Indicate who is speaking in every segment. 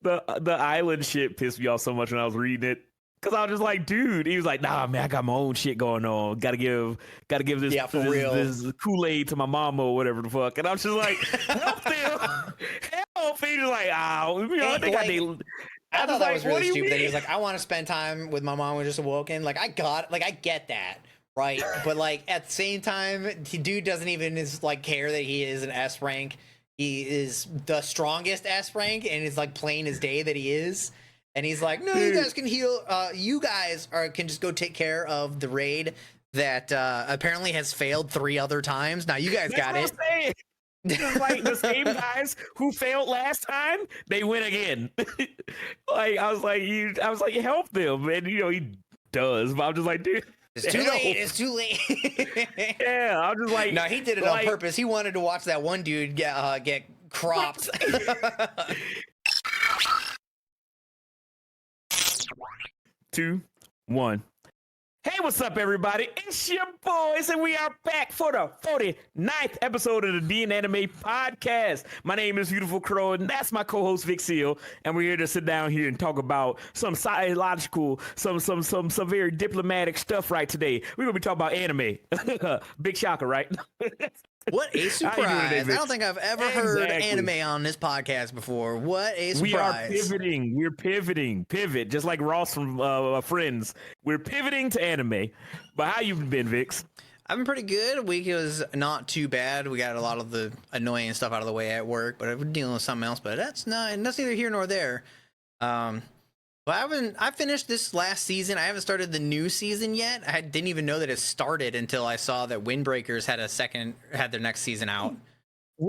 Speaker 1: the island shit pissed me off so much when I was reading it. Cause I was just like, dude, he was like, nah, man, I got my own shit going on. Gotta give this Kool-Aid to my mama or whatever the fuck. And I'm just like, help them. Help. He's just like, I think
Speaker 2: I thought that was really stupid that he was like, I want to spend time with my mom who just awoken. Like, I get that, right? But like at the same time, dude doesn't even care that he is an S rank. He is the strongest S rank and is like playing his day that he is. And he's like, no, you guys can heal. You guys can just go take care of the raid that apparently has failed 3 other times. Now you guys got it.
Speaker 1: Like the same guys who failed last time, they win again. Like I was like, help them, and he does. But I'm just like, dude,
Speaker 2: it's too late. It's too late.
Speaker 1: Yeah, I'm just like,
Speaker 2: no, he did it on purpose. He wanted to watch that one dude get cropped.
Speaker 1: 2, 1. Hey, what's up, everybody? It's your boys, and we are back for the 49th episode of the DNAnime podcast. My name is Beautiful Crow, and that's my co-host, Vic Seal, and we're here to sit down here and talk about some psychological, some very diplomatic stuff right today. We're going to be talking about anime. Big shocker, right?
Speaker 2: What a surprise. I don't think I've ever heard anime on this podcast before. What a surprise.
Speaker 1: We are pivoting. We're pivoting. Pivot. Just like Ross from Friends. We're pivoting to anime. But how you been, Vix?
Speaker 2: I've been pretty good. Week was not too bad. We got a lot of the annoying stuff out of the way at work, but I've been dealing with something else. But that's neither here nor there. But I finished this last season. I haven't started the new season yet. I didn't even know that it started until I saw that Windbreakers had their next season out.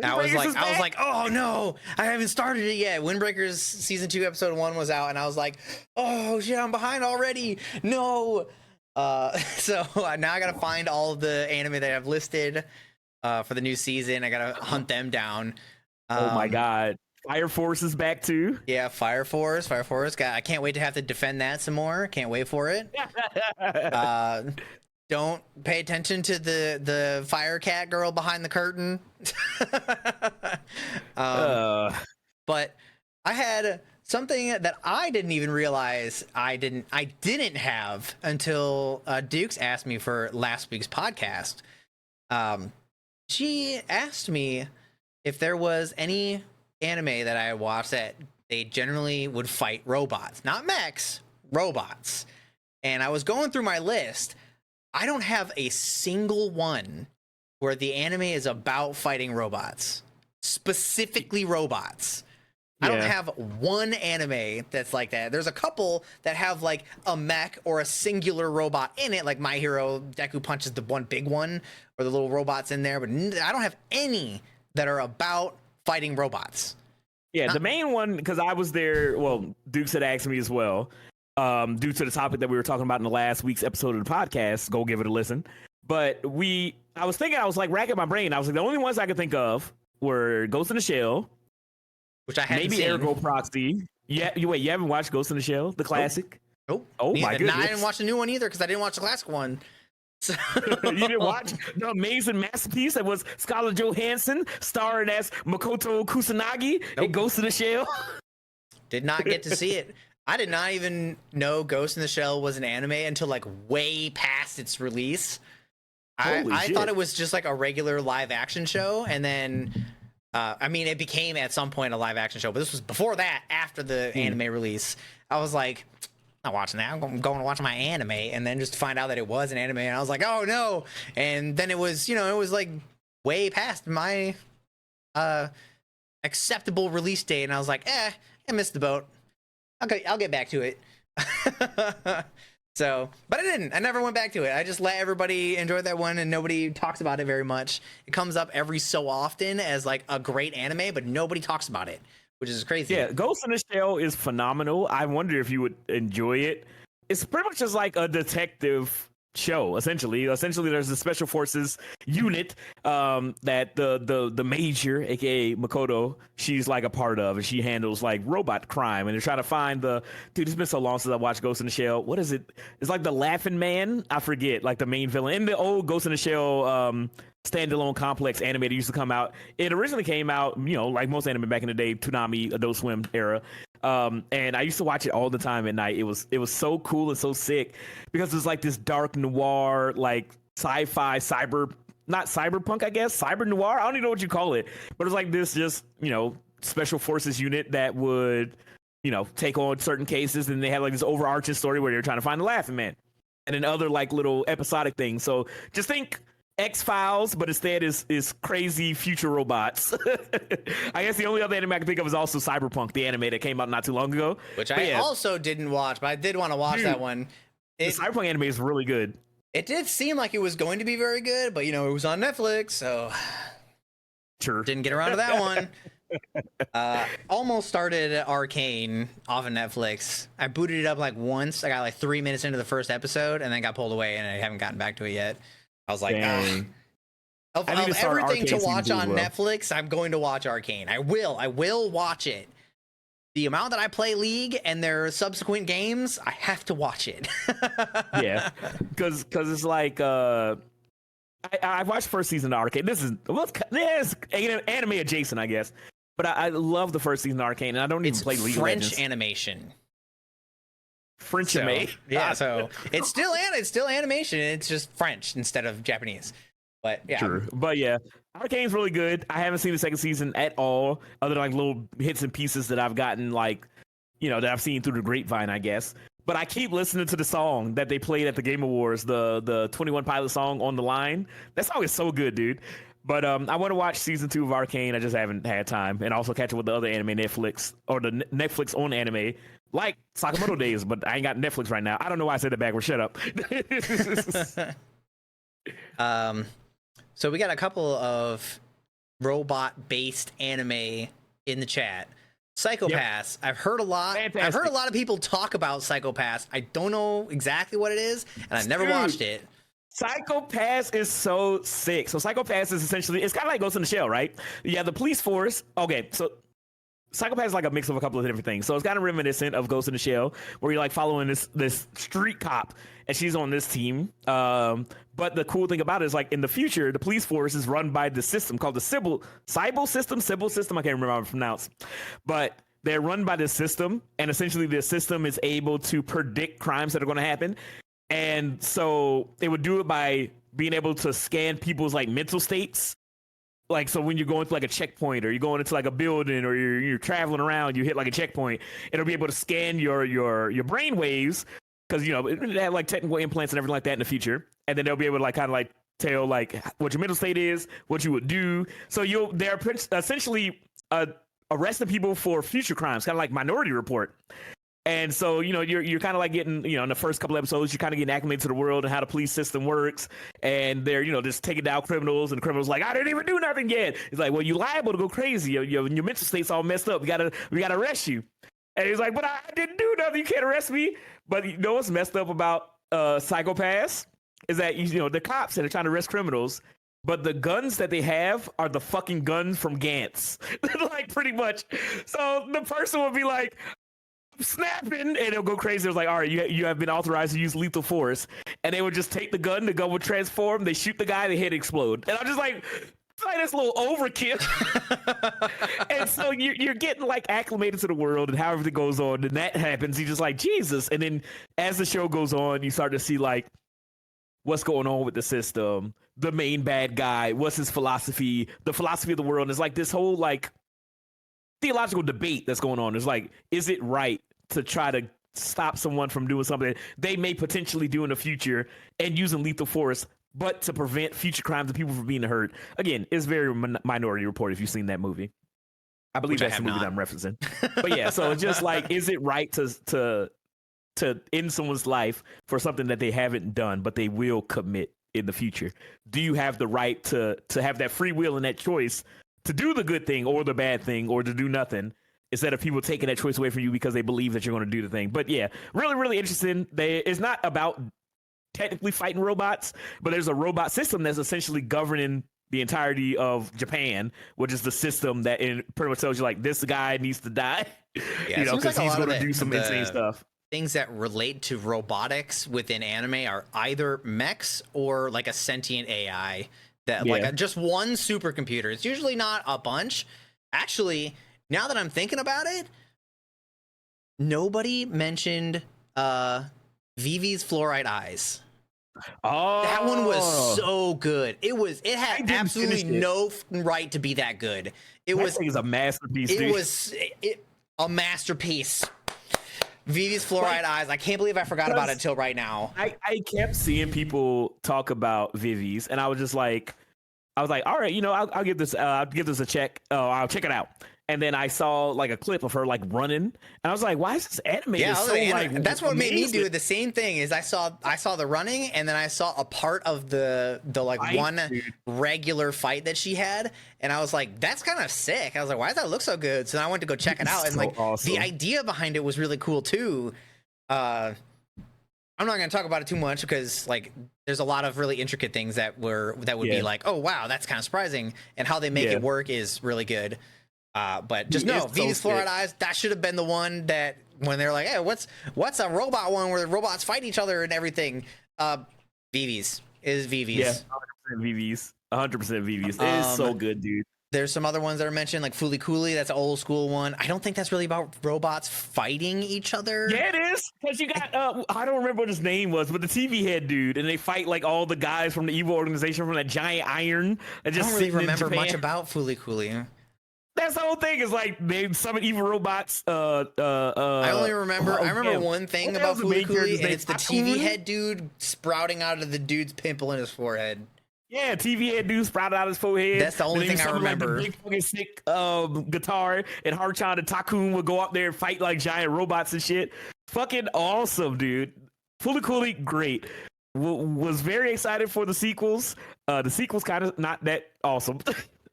Speaker 2: I was like, oh no, I haven't started it yet. Windbreakers season 2 episode 1 was out, and I was like, oh shit, I'm behind already. No. So now I gotta find all of the anime that I've listed for the new season. I gotta hunt them down.
Speaker 1: Oh my god. Fire Force is back too.
Speaker 2: Yeah, Fire Force. I can't wait to have to defend that some more. Can't wait for it. Don't pay attention to the Fire Cat girl behind the curtain. But I had something that I didn't even realize I didn't have until Dukes asked me for last week's podcast. She asked me if there was any anime that I watched that they generally would fight robots, not mechs, robots. And I was going through my list. I don't have a single one where the anime is about fighting robots, specifically robots. I don't have one anime that's like that. There's a couple that have like a mech or a singular robot in it, like My Hero, Deku punches the one big one, or the little robots in there. But I don't have any that are about fighting robots.
Speaker 1: Yeah, the main one, because I was there, well, Dukes had asked me as well, due to the topic that we were talking about in the last week's episode of the podcast. Go give it a listen. But I was like racking my brain. I was like, the only ones I could think of were Ghost in the Shell,
Speaker 2: which I hadn't
Speaker 1: maybe
Speaker 2: seen.
Speaker 1: Ergo Proxy. Yeah, you haven't watched Ghost in the Shell, the classic?
Speaker 2: Nope.
Speaker 1: Oh my goodness.
Speaker 2: I didn't watch the new one either because I didn't watch the classic one.
Speaker 1: You didn't watch the amazing masterpiece that was Scarlett Johansson starring as Makoto Kusanagi in Ghost in the Shell?
Speaker 2: Did not get to see it. I did not even know Ghost in the Shell was an anime until like way past its release. I thought it was just like a regular live action show, and then it became at some point a live action show, but this was before that, after the anime release. I was like, I'm not watching that. I'm going to watch my anime, and then just to find out that it was an anime, and I was like, oh no. And then it was like way past my acceptable release date, and I was like, I missed the boat. Okay, I'll get back to it. So, but I didn't. I never went back to it. I just let everybody enjoy that one, and nobody talks about it very much. It comes up every so often as like a great anime, but nobody talks about it, which is crazy.
Speaker 1: Yeah, Ghost in the Shell is phenomenal. I wonder if you would enjoy it. It's pretty much just like a detective show, essentially. There's a special forces unit that the major, aka Makoto, she's like a part of, and she handles like robot crime, and they're trying to find dude, it's been so long since I watched Ghost in the Shell. What is it? It's like the Laughing Man, I forget, like the main villain in the old Ghost in the Shell standalone complex anime that used to come out. It originally came out, like most anime back in the day, Toonami, Adult Swim era. And I used to watch it all the time at night. It was so cool and so sick because it was like this dark noir, like sci-fi, not cyberpunk, I guess, cyber noir. I don't even know what you call it, but it was like this just, special forces unit that would, take on certain cases, and they had like this overarching story where they're trying to find the Laughing Man, and then other like little episodic things. So just think X-Files, but instead is crazy future robots. I guess the only other anime I can think of is also Cyberpunk, the anime that came out not too long ago.
Speaker 2: Which I also didn't watch, but I did want to watch that one.
Speaker 1: The Cyberpunk anime is really good.
Speaker 2: It did seem like it was going to be very good, but it was on Netflix, so
Speaker 1: sure
Speaker 2: didn't get around to that one. Almost started Arcane off of Netflix. I booted it up like once. I got like 3 minutes into the first episode and then got pulled away, and I haven't gotten back to it yet. I was like, of everything to watch on Netflix, I'm going to watch Arcane. I will watch it. The amount that I play League and their subsequent games, I have to watch it.
Speaker 1: Yeah, because it's like I watched first season of Arcane. This is anime adjacent, I guess. But I love the first season of Arcane, and I don't even play League of Legends.
Speaker 2: French animation.
Speaker 1: French anime.
Speaker 2: Yeah, so it's still animation. It's just French instead of Japanese. But yeah.
Speaker 1: True. But yeah, Arcane's really good. I haven't seen the second season at all, other than like little hits and pieces that I've gotten, like, that I've seen through the grapevine, I guess. But I keep listening to the song that they played at the Game Awards, the 21 Pilot song, On the Line. That song is so good, dude. But I want to watch season 2 of Arcane. I just haven't had time, and also catch up with the other anime Netflix, or the Netflix on anime, like Sakamoto Days. But I ain't got Netflix right now. I don't know why I said that backwards. Shut up.
Speaker 2: So we got a couple of robot-based anime in the chat. Psychopaths. Yep. I've heard a lot. Fantastic. I've heard a lot of people talk about Psychopaths. I don't know exactly what it is, and I've never watched it.
Speaker 1: Psychopaths is so sick. So Psychopaths is essentially, it's kind of like Ghost in the Shell, right? Yeah, the police force. Okay, so Psychopaths is like a mix of a couple of different things. So it's kind of reminiscent of Ghost in the Shell, where you're like following this street cop, and she's on this team. But the cool thing about it is, like, in the future, the police force is run by the system called the Sybil system. I can't remember how to pronounce, but they're run by this system, and essentially the system is able to predict crimes that are going to happen. And so they would do it by being able to scan people's like mental states. Like, so when you're going to like a checkpoint, or you're going into like a building, or you're traveling around, you hit like a checkpoint, it'll be able to scan your brain waves, because they have like technical implants and everything like that in the future, and then they'll be able to like kind of like tell like what your mental state is, what you would do. So they're essentially arresting people for future crimes, kind of like Minority Report. And so, you're kind of like getting, in the first couple episodes, you're kind of getting acclimated to the world and how the police system works. And they're, just taking down criminals, and the criminals like, I didn't even do nothing yet. It's like, well, you're liable to go crazy. Your mental state's all messed up. We gotta arrest you. And he's like, but I didn't do nothing. You can't arrest me. But you know what's messed up about Psychopaths is that, the cops that are trying to arrest criminals, but the guns that they have are the fucking guns from Gantz. Like, pretty much. So the person would be like, snapping, and it'll go crazy. It was like, all right, you have been authorized to use lethal force, and they would just take the gun would transform, they shoot the guy, the head explode. And I'm just like this little overkill. And so you're getting like acclimated to the world and how everything goes on, and that happens. You're just like, Jesus. And then as the show goes on, you start to see like what's going on with the system, the main bad guy, what's his philosophy, the philosophy of the world. It's like this whole like theological debate that's going on. It's like, is it right to try to stop someone from doing something they may potentially do in the future and using lethal force, but to prevent future crimes and people from being hurt? Again, it's very Minority Report if you've seen that movie. I believe that's the movie that I'm referencing. But yeah, so it's just like, is it right to end someone's life for something that they haven't done, but they will commit in the future? Do you have the right to have that free will and that choice to do the good thing or the bad thing, or to do nothing, instead of people taking that choice away from you because they believe that you're going to do the thing? But yeah, really, really interesting. It's not about technically fighting robots, but there's a robot system that's essentially governing the entirety of Japan, which is the system that pretty much tells you like, this guy needs to die,
Speaker 2: yeah,
Speaker 1: because he's going to do some insane stuff.
Speaker 2: Things that relate to robotics within anime are either mechs or like a sentient AI. That like just one supercomputer. It's usually not a bunch. Actually, now that I'm thinking about it, Nobody mentioned Vivi's Fluorite Eyes.
Speaker 1: Oh,
Speaker 2: That one was so good. It
Speaker 1: I
Speaker 2: had
Speaker 1: didn't
Speaker 2: absolutely
Speaker 1: finish it.
Speaker 2: no right to be that good. It
Speaker 1: That
Speaker 2: was
Speaker 1: thing is a masterpiece,
Speaker 2: it
Speaker 1: dude.
Speaker 2: was a masterpiece. Vivi's Fluorite Eyes. I can't believe I forgot about it until right now.
Speaker 1: I kept seeing people talk about Vivi's, and I was like, all right, I'll give this a check. I'll check it out. And then I saw like a clip of her like running, and I was like, why is this animated
Speaker 2: Yeah,
Speaker 1: so like
Speaker 2: that's what made me do
Speaker 1: amazing?
Speaker 2: the same thing. Is I saw the running, and then I saw a part of the like one regular fight that she had, and I was like, that's kind of sick. I was like, why does that look so good? So then I went to go check it out, and
Speaker 1: So
Speaker 2: like
Speaker 1: awesome.
Speaker 2: the idea behind it was really cool too. I'm not going to talk about it too much because like there's a lot of really intricate things that would be like, oh wow, that's kind of surprising, and how they make it work is really good. But just know, Vivi's Fluorite Eyes, that should have been the one that when they're like, hey, what's a robot one where the robots fight each other and everything? Vivi's is Vivi's.
Speaker 1: Yeah, 100% Vivi's. 100% Vivi's. It is so good, dude.
Speaker 2: There's some other ones that are mentioned, like Fooly Cooley. That's an old school one. I don't think that's really about robots fighting each other.
Speaker 1: Yeah, it is. Because you got, I don't remember what his name was, but the TV head dude, and they fight like all the guys from the evil organization from that giant iron.
Speaker 2: I don't really remember much about Fooly Cooley.
Speaker 1: That's the whole thing. Is like they summon evil robots.
Speaker 2: I only remember. I remember one thing about Fooly Cooley, and it's the TV head dude sprouting out of the dude's pimple in his forehead.
Speaker 1: Yeah, TV head dude sprouted out his forehead.
Speaker 2: That's the only thing I remember.
Speaker 1: Like, the big fucking sick guitar, and Harchan and Takun would go up there and fight like giant robots and shit. Fucking awesome, dude. Fooly Cooley, great. Was very excited for the sequels. The sequels kind of not that awesome.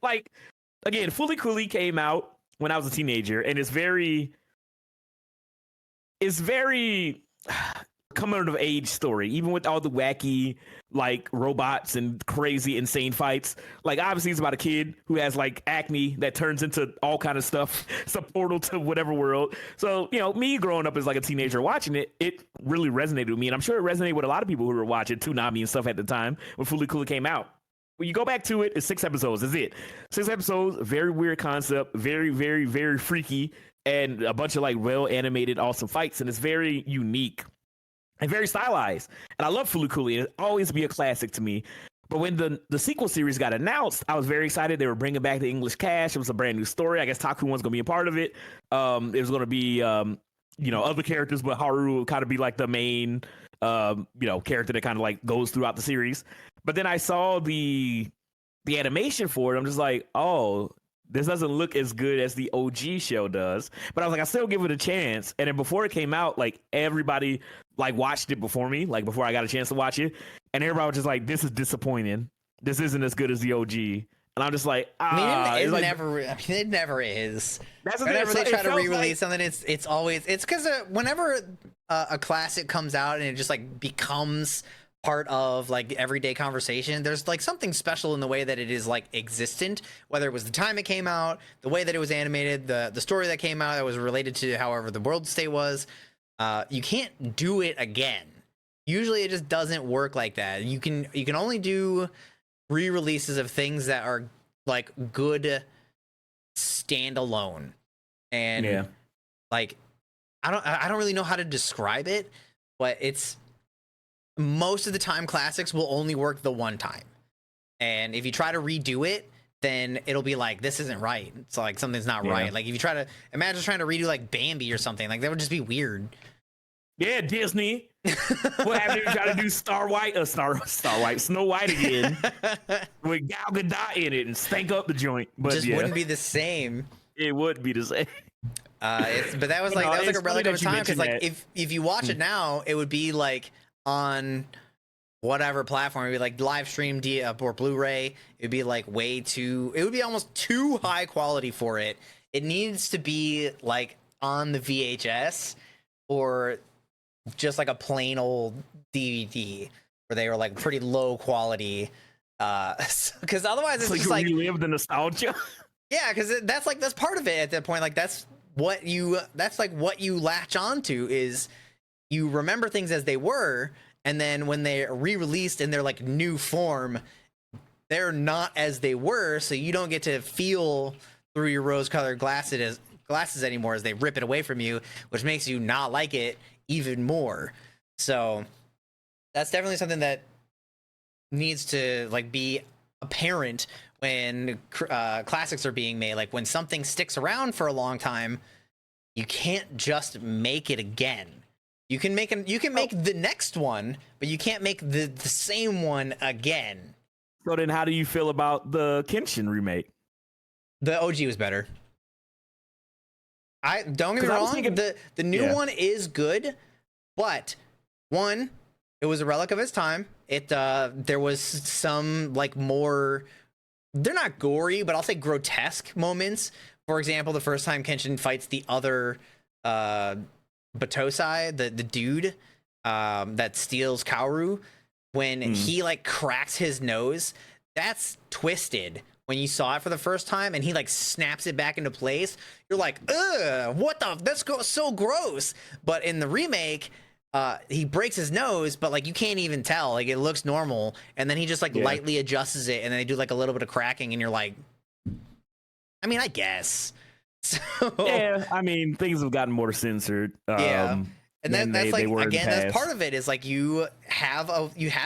Speaker 1: Like. Again, Fooly Cooley came out when I was a teenager, and it's very coming of age story, even with all the wacky like robots and crazy insane fights. Like obviously it's about a kid who has like acne that turns into all kind of stuff. It's a portal to whatever world. So, me growing up as like a teenager watching it, it really resonated with me. And I'm sure it resonated with a lot of people who were watching Toonami and stuff at the time when Fooly Cooley came out. When you go back to it, it's 6 episodes. That's it. 6 episodes, very weird concept, very, very, very freaky, and a bunch of like well animated, awesome fights. And it's very unique and very stylized. And I love Fooly Cooley. It'll always be a classic to me. But when the sequel series got announced, I was very excited. They were bringing back the English cast. It was a brand new story. I guess Takun was going to be a part of it. It was going to be, other characters, but Haru would kind of be like the main, character that kind of like goes throughout the series. But then I saw the animation for it. I'm just like, oh, this doesn't look as good as the OG show does. But I was like, I still give it a chance. And then before it came out, like everybody like watched it before me, like before I got a chance to watch it. And everybody was just like, this is disappointing. This isn't as good as the OG. And I'm just like,
Speaker 2: it never is. Whenever they try to re-release something, it's because whenever a classic comes out and it just like becomes part of like everyday conversation, there's like something special in the way that it is like existent, whether it was the time it came out, the way that it was animated, the story that came out that was related to however the world state was. You can't do it again. Usually it just doesn't work like that. You can only do re-releases of things that are like good standalone, and like I don't really know how to describe it, but it's most of the time classics will only work the one time, and if you try to redo it, then it'll be like, this isn't right. It's like something's not right. Like if you try to imagine trying to redo like Bambi or something, like that would just be weird.
Speaker 1: Yeah, Disney. What happened if you try to do Snow White again with Gal Gadot in it and stank up the joint? But
Speaker 2: just wouldn't be the same.
Speaker 1: It would be the same.
Speaker 2: But that was like a relic of a time, because like if you watch it now, it would be like on whatever platform. It'd be like live stream or Blu-ray. It'd be like it would be almost too high quality for it. It needs to be like on the VHS or just like a plain old DVD where they were like pretty low quality. Because otherwise it's just like
Speaker 1: you live the nostalgia.
Speaker 2: Yeah, because that's part of it at that point. Like that's what you latch onto, is you remember things as they were, and then when they're re-released in their like new form, they're not as they were, so you don't get to feel through your rose-colored glasses glasses anymore as they rip it away from you, which makes you not like it even more. So that's definitely something that needs to like be apparent when classics are being made. Like when something sticks around for a long time, you can't just make it again. You can make the next one, but you can't make the same one again.
Speaker 1: So then how do you feel about the Kenshin remake?
Speaker 2: The OG was better. I don't get me wrong, the new one is good, but one, it was a relic of its time. It there was some like more, they're not gory, but I'll say grotesque moments. For example, the first time Kenshin fights the other Batosai, the dude that steals Kaoru, when he like cracks his nose, that's twisted. When you saw it for the first time and he like snaps it back into place, you're like, ugh, what the, that's so gross. But in the remake, he breaks his nose, but like you can't even tell, like it looks normal, and then he just like lightly adjusts it, and then they do like a little bit of cracking, and you're like, I mean, I guess. So,
Speaker 1: yeah, I mean, things have gotten more censored.
Speaker 2: And then that's like, again, that's part of it, is like you have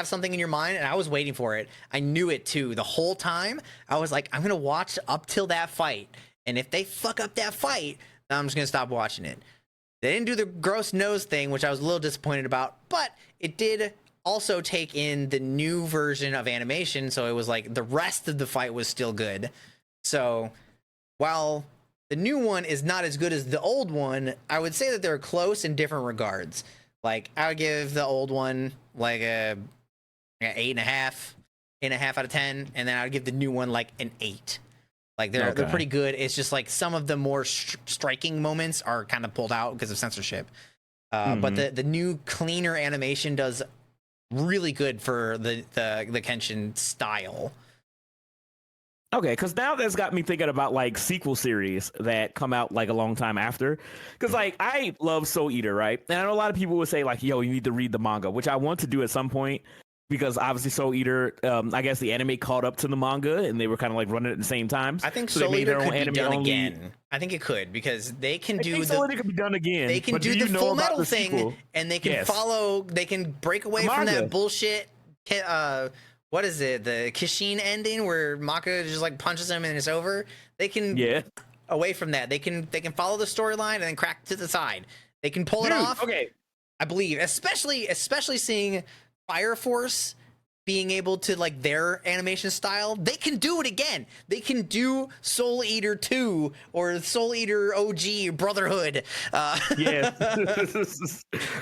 Speaker 2: something in your mind, and I was waiting for it. I knew it too the whole time. I was like, I'm gonna watch up till that fight, and if they fuck up that fight, then I'm just gonna stop watching it. They didn't do the gross nose thing, which I was a little disappointed about, but it did also take in the new version of animation, so it was like the rest of the fight was still good. So while the new one is not as good as the old one, I would say that they're close in different regards. Like, I would give the old one like a 8.5 out of 10, and then I would give the new one like an 8. Like they're pretty good. It's just like some of the more striking moments are kind of pulled out because of censorship. But the new cleaner animation does really good for the Kenshin style.
Speaker 1: Okay, because now that's got me thinking about like sequel series that come out like a long time after. Because like I love Soul Eater, right? And I know a lot of people would say like, "Yo, you need to read the manga," which I want to do at some point. Because obviously Soul Eater, I guess the anime caught up to the manga, and they were kind of like running at the same time.
Speaker 2: I think Soul Eater could be done again. I think it could, because they can do
Speaker 1: Soul Eater could be done again.
Speaker 2: They can do the Full Metal thing, and they can follow. They can break away from that bullshit. What is it? The Kishin ending where Maka just like punches him and it's over. They can away from that. They can follow the storyline and then crack to the side. They can pull it off.
Speaker 1: Okay,
Speaker 2: I believe, especially seeing Fire Force being able to like their animation style, they can do it again. They can do Soul Eater 2 or Soul Eater OG Brotherhood.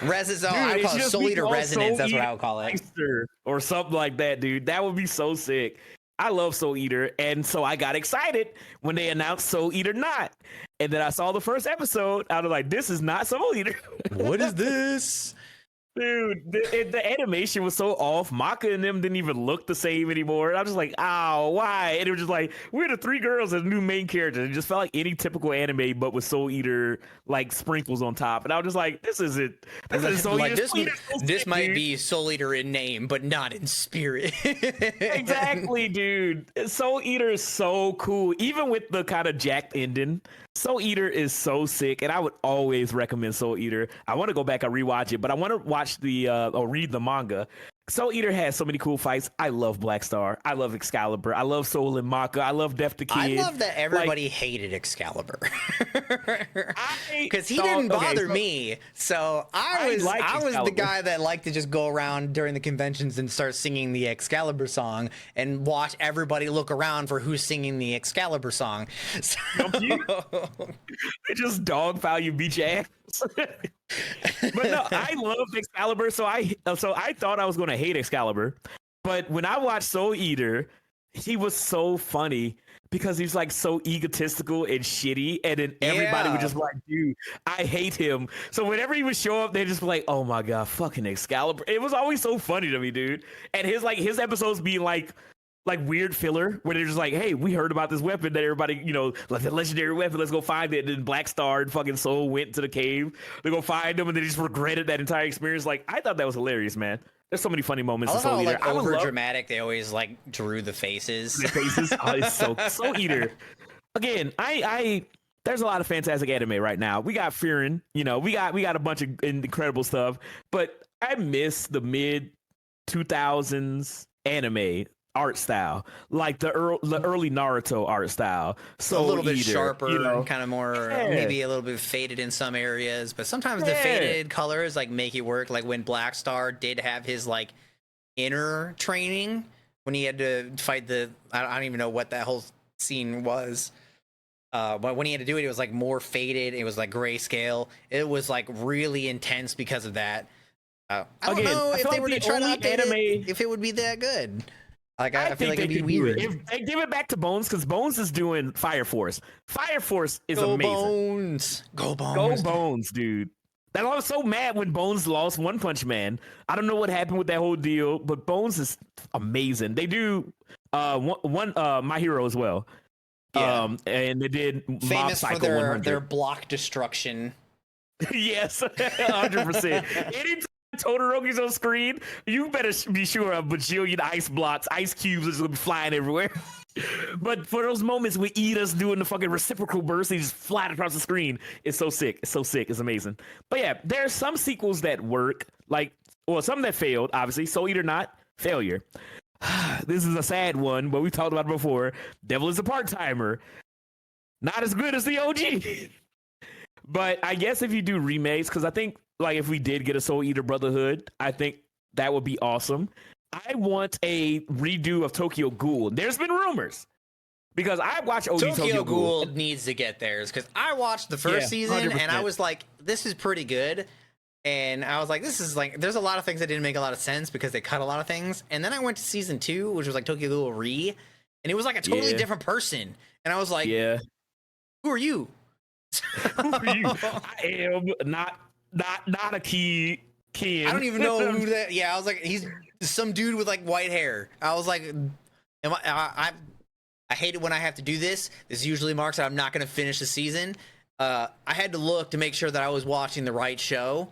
Speaker 2: Res's I call it Soul Eater Resonance. That's what I would call it.
Speaker 1: Or something like that, dude. That would be so sick. I love Soul Eater, and so I got excited when they announced Soul Eater Not. And then I saw the first episode. I was like, this is not Soul Eater.
Speaker 2: What is this?
Speaker 1: Dude, the animation was so off. Maka and them didn't even look the same anymore. And I was just like, oh, why? And it was just like, we're the three girls as new main characters. It just felt like any typical anime, but with Soul Eater like sprinkles on top. And I was just like, this isn't Soul
Speaker 2: like,
Speaker 1: Eater.
Speaker 2: This might be Soul Eater in name, but not in spirit.
Speaker 1: Exactly, dude. Soul Eater is so cool. Even with the kind of jacked ending, Soul Eater is so sick, and I would always recommend Soul Eater. I want to go back and rewatch it, but I want to watch or read the manga. Soul Eater has so many cool fights. I love Black Star. I love Excalibur. I love Soul and Maka. I love Death the Kid.
Speaker 2: I love that everybody hated Excalibur because he didn't bother me. So I was the guy that liked to just go around during the conventions and start singing the Excalibur song and watch everybody look around for who's singing the Excalibur song. So...
Speaker 1: They just dogpile you, beat your ass. But no, I love Excalibur, so I thought I was going to hate Excalibur, but when I watched Soul Eater, he was so funny because he's like so egotistical and shitty, and then everybody would just be like, dude, I hate him. So whenever he would show up, they just be like, oh my god, fucking Excalibur. It was always so funny to me, dude. And his episodes being like weird filler where they're just like, hey, we heard about this weapon that everybody, like the legendary weapon, let's go find it. And then Black Star and fucking Soul went to the cave. They go find them and they just regretted that entire experience. Like, I thought that was hilarious, man. There's so many funny moments in Soul Eater.
Speaker 2: Like, over dramatic, they always like drew the faces.
Speaker 1: Oh, it's Soul Eater. Again, I there's a lot of fantastic anime right now. We got Fearin', we got a bunch of incredible stuff, but I miss the mid 2000s anime art style, like the early Naruto art style.
Speaker 2: A
Speaker 1: Soul
Speaker 2: little bit
Speaker 1: Eater,
Speaker 2: sharper, kind of more,
Speaker 1: Yeah.
Speaker 2: maybe a little bit faded in some areas, but sometimes the faded colors like make it work. Like when Black Star did have his like inner training when he had to fight I don't even know what that whole scene was. But when he had to do it, it was like more faded. It was like grayscale. It was like really intense because of that. I don't know if they were to try to update it, if it would be that good. Like I feel like it'd be weird.
Speaker 1: If they give it back to Bones, because Bones is doing Fire Force. Fire Force is
Speaker 2: Go
Speaker 1: amazing.
Speaker 2: Bones. Go Bones.
Speaker 1: Go Bones, dude. And I was so mad when Bones lost One Punch Man. I don't know what happened with that whole deal, but Bones is amazing. They do one My Hero as well.
Speaker 2: Yeah.
Speaker 1: And they did Mob
Speaker 2: Famous
Speaker 1: Psycho
Speaker 2: for
Speaker 1: 100.
Speaker 2: their block destruction.
Speaker 1: Yes, 100%. Anytime Todoroki's on screen, you better be sure of bajillion ice blocks, ice cubes is gonna be flying everywhere. But for those moments with Ida's doing the fucking reciprocal burst, he's just flying across the screen. It's so sick. It's so sick. It's amazing. But yeah, there are some sequels that work, some that failed, obviously. Soul Eater not failure. This is a sad one, but we talked about it before. Devil is a part-timer. Not as good as the OG. But I guess if you do remakes, because I think if we did get a Soul Eater Brotherhood, I think that would be awesome. I want a redo of Tokyo Ghoul. There's been rumors because I watched OG Tokyo
Speaker 2: Ghoul needs to get theirs because I watched the first season
Speaker 1: 100%.
Speaker 2: and I was like, this is pretty good. And I was like, this is like, there's a lot of things that didn't make a lot of sense because they cut a lot of things. And then I went to season 2, which was like Tokyo Ghoul Re, and it was like a totally different person. And I was like, who are you?
Speaker 1: Who are you? I am not a key. I
Speaker 2: don't even know who that. Yeah, I was like, he's some dude with like white hair. I was like, I hate it when I have to do this. This usually marks that I'm not going to finish the season. I had to look to make sure that I was watching the right show,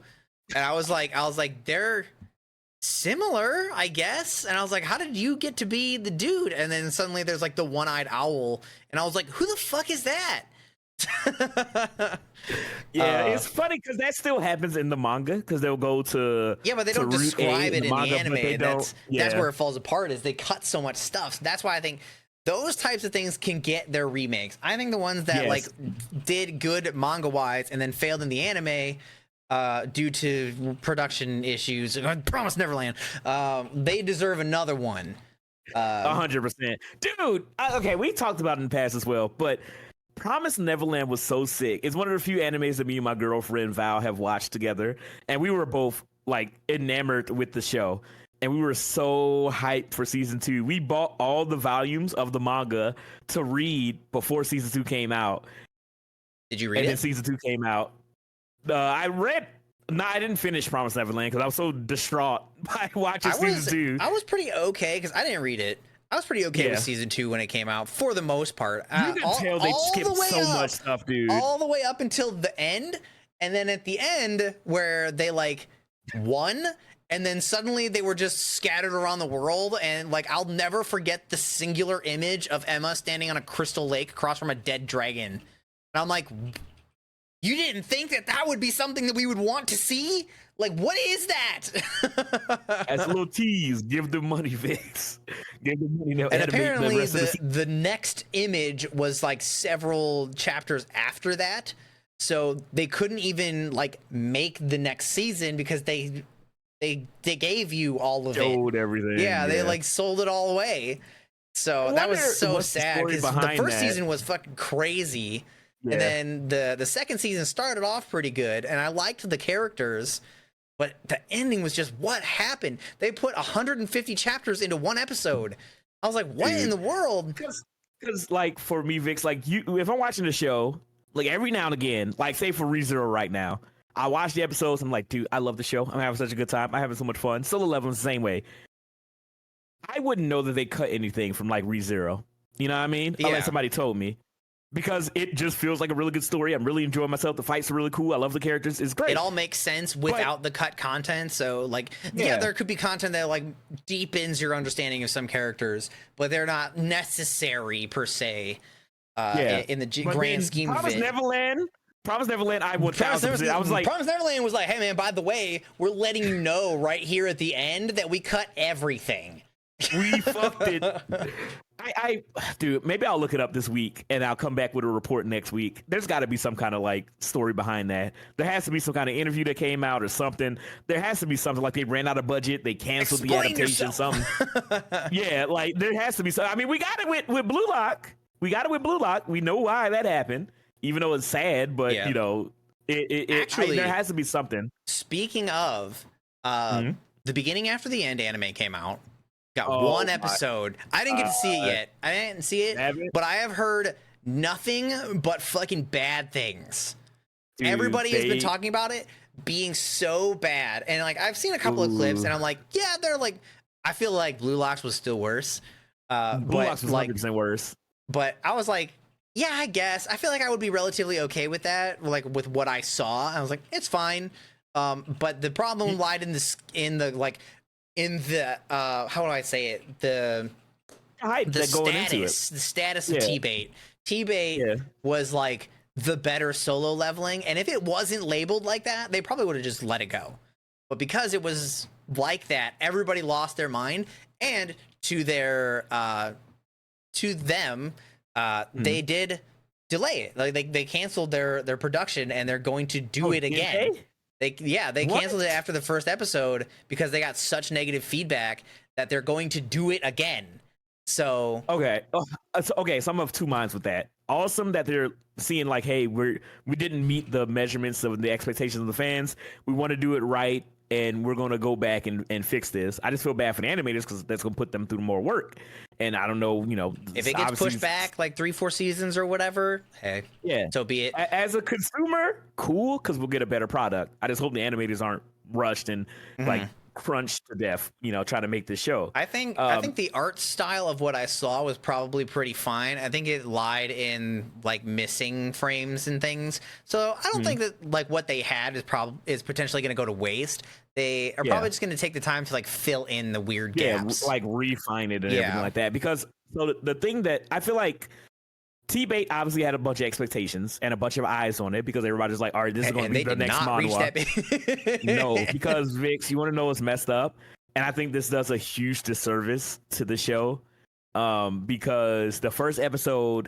Speaker 2: and I was like, they're similar, I guess. And I was like, how did you get to be the dude? And then suddenly there's like the one-eyed owl, and I was like, who the fuck is that?
Speaker 1: It's funny because that still happens in the manga because they'll go to
Speaker 2: but they don't describe it in the anime. That's where it falls apart, is they cut so much stuff. That's why I think those types of things can get their remakes. I think the ones that like did good manga wise and then failed in the anime due to production issues, I promise Neverland, they deserve another one.
Speaker 1: 100%, dude. Okay, we talked about it in the past as well, but Promise Neverland was so sick. It's one of the few animes that me and my girlfriend Val have watched together, and we were both like enamored with the show, and we were so hyped for season 2. We bought all the volumes of the manga to read before season 2 came out.
Speaker 2: Did you read it?
Speaker 1: And then season 2 came out. I read. No, I didn't finish Promise Neverland because I was so distraught by watching season 2.
Speaker 2: I was pretty okay because I didn't read it. I was pretty okay with season 2 when it came out, for the most part.
Speaker 1: You can tell they skipped so much stuff, dude.
Speaker 2: All the way up until the end, and then at the end where they like won, and then suddenly they were just scattered around the world, and like I'll never forget the singular image of Emma standing on a crystal lake across from a dead dragon. And I'm like, you didn't think that would be something that we would want to see? Like, what is that?
Speaker 1: As a little tease, give them money, Vix. Give them money.
Speaker 2: And apparently the next image was like several chapters after that. So they couldn't even like make the next season because they gave you all of
Speaker 1: Showed everything.
Speaker 2: Yeah, they like sold it all away. So that was so sad because the first season was fucking crazy. Yeah. And then the second season started off pretty good, and I liked the characters, but the ending was just, what happened? They put 150 chapters into one episode. I was like, what in the world?
Speaker 1: Because like for me, Vix, like if I'm watching the show, like every now and again, like say for ReZero right now, I watch the episodes. I'm like, dude, I love the show. I'm having such a good time. I'm having so much fun. Still 11 the same way. I wouldn't know that they cut anything from like ReZero. You know what I mean? Yeah. Unless somebody told me. Because it just feels like a really good story. I'm really enjoying myself. The fights are really cool. I love the characters. It's great.
Speaker 2: It all makes sense without the cut content. So, like, yeah, there could be content that, like, deepens your understanding of some characters, but they're not necessary per se. in the
Speaker 1: But
Speaker 2: grand
Speaker 1: then
Speaker 2: scheme of
Speaker 1: Promise
Speaker 2: it.
Speaker 1: Neverland. Promise Neverland, I would
Speaker 2: Promise
Speaker 1: 1000%. I was like,
Speaker 2: Neverland was like, hey man, by the way, we're letting you know right here at the end that we cut everything.
Speaker 1: we fucked it. Dude, maybe I'll look it up this week and I'll come back with a report next week. There's got to be some kind of like story behind that. There has to be some kind of interview that came out or something. There has to be something like they ran out of budget, they canceled the adaptation, something. Yeah, like there has to be some. I mean, we got it with Blue Lock. We know why that happened, even though it's sad, but you know, actually there has to be something.
Speaker 2: Speaking of, the beginning after the end anime came out. Got one episode. I didn't get to see it yet. I didn't see it, but I have heard nothing but fucking bad things. Dude, everybody has been talking about it being so bad, and like I've seen a couple of clips, and I'm like, yeah, they're like. I feel like Blue Locks was still worse.
Speaker 1: Blue Locks was 100% worse.
Speaker 2: But I was like, yeah, I guess. I feel like I would be relatively okay with that, like with what I saw. I was like, it's fine. But the problem lied in the how do I say it? The status of T-Bait. T-Bait was like the better solo leveling, and if it wasn't labeled like that, they probably would have just let it go. But because it was like that, everybody lost their mind, and to them, they did delay it. Like they canceled their production, and they're going to do it again. They canceled it after the first episode because they got such negative feedback that they're going to do it again. So
Speaker 1: okay, so I'm of two minds with that. Awesome that they're seeing like, hey, we didn't meet the measurements of the expectations of the fans. We want to do it right, and we're going to go back and fix this. I just feel bad for the animators because that's going to put them through more work. And I don't know,
Speaker 2: if it gets pushed back like 3-4 seasons or whatever, hey, so be it.
Speaker 1: As a consumer, cool, because we'll get a better product. I just hope the animators aren't rushed and like crunched to death, trying to make this show.
Speaker 2: I think the art style of what I saw was probably pretty fine. I think it lied in like missing frames and things. So I don't think that like what they had is potentially going to go to waste. They are probably just going to take the time to like fill in the weird gaps,
Speaker 1: like refine it and everything like that. Because the thing that I feel like T-Bait obviously had a bunch of expectations and a bunch of eyes on it because everybody's like, all right, this is going to be the next manhwa. No, because Vix, you want to know what's messed up? And I think this does a huge disservice to the show because the first episode,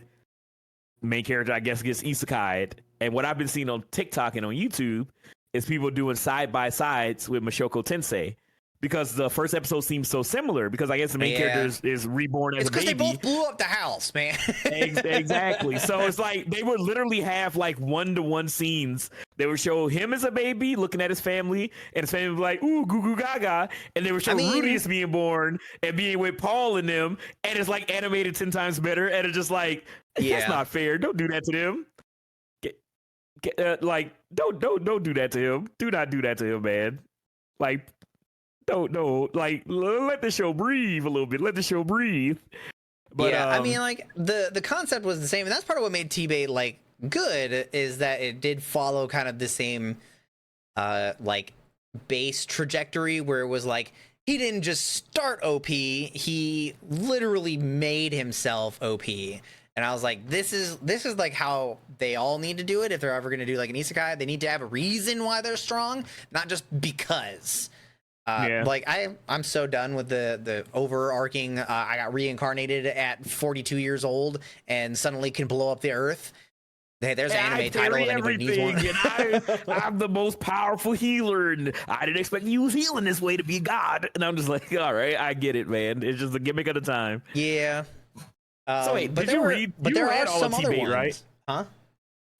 Speaker 1: main character, I guess, gets isekai'd. And what I've been seeing on TikTok and on YouTube is people doing side-by-sides with Mashoko Tensei. Because the first episode seems so similar, because I guess the main character is reborn as a baby.
Speaker 2: It's because they both blew up the house, man.
Speaker 1: Exactly. So it's like they would literally have like one-to-one scenes. They would show him as a baby looking at his family, and his family would be like, ooh, goo goo gaga. And they would show Rudius being born and being with Paul and them, and it's like animated 10 times better. And it's just like, that's not fair. Don't do that to them. Like, don't do that to him. Do not do that to him, man. Like, don't like let the show breathe a little bit. Let the show breathe. But
Speaker 2: I mean, like the concept was the same, and that's part of what made T-Bait like good is that it did follow kind of the same like base trajectory where it was like he didn't just start OP, he literally made himself OP. And I was like, this is like how they all need to do it if they're ever going to do like an isekai. They need to have a reason why they're strong, not just because. Like I'm so done with the overarching I got reincarnated at 42 years old and suddenly can blow up the earth. Hey, there's an anime title if anybody needs one.
Speaker 1: And I'm the most powerful healer, and I didn't expect to use healing this way to be God. And I'm just like, all right, I get it, man. It's just a gimmick at a time.
Speaker 2: Yeah.
Speaker 1: So wait, did you read? But there are some other ones, right?
Speaker 2: Huh?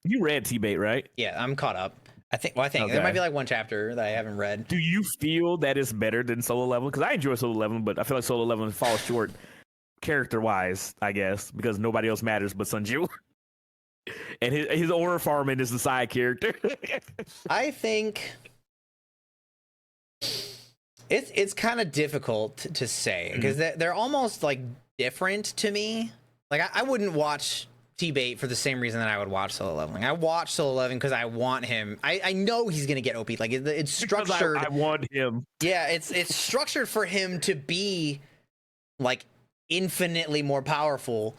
Speaker 1: You read T-Bait, right?
Speaker 2: Yeah, I'm caught up. I think there might be like one chapter that I haven't read.
Speaker 1: Do you feel that it's better than Solo Leveling? Because I enjoy Solo Leveling, but I feel like Solo Leveling falls short character-wise, I guess, because nobody else matters but Sunju. And his aura farming is the side character.
Speaker 2: I think it's kind of difficult to say because they're almost like different to me. Like I wouldn't watch T-Bait for the same reason that I would watch Solo Leveling. I watch Solo Leveling because I want him. I know he's gonna get OP. Like it's structured.
Speaker 1: I want him.
Speaker 2: Yeah, it's structured for him to be like infinitely more powerful.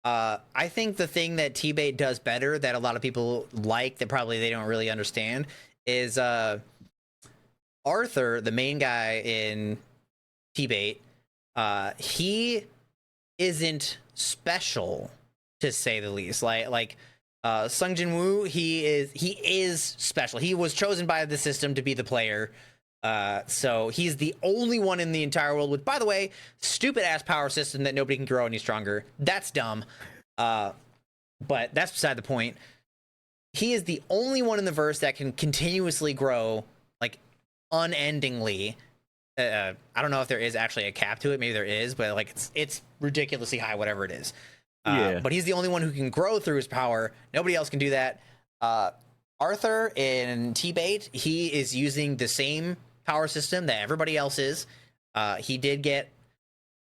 Speaker 2: I think the thing that T-Bait does better that a lot of people like that probably they don't really understand is Arthur, the main guy in T-Bait. He isn't special, to say the least. Like Sung Jin Woo, he is special. He was chosen by the system to be the player. So he's the only one in the entire world with, by the way, stupid ass power system that nobody can grow any stronger. That's dumb. But that's beside the point. He is the only one in the verse that can continuously grow, like, unendingly. I don't know if there is actually a cap to it. Maybe there is, but like it's ridiculously high, whatever it is. But he's the only one who can grow through his power. Nobody else can do that. Arthur in T-Bait, he is using the same power system that everybody else is. He did get,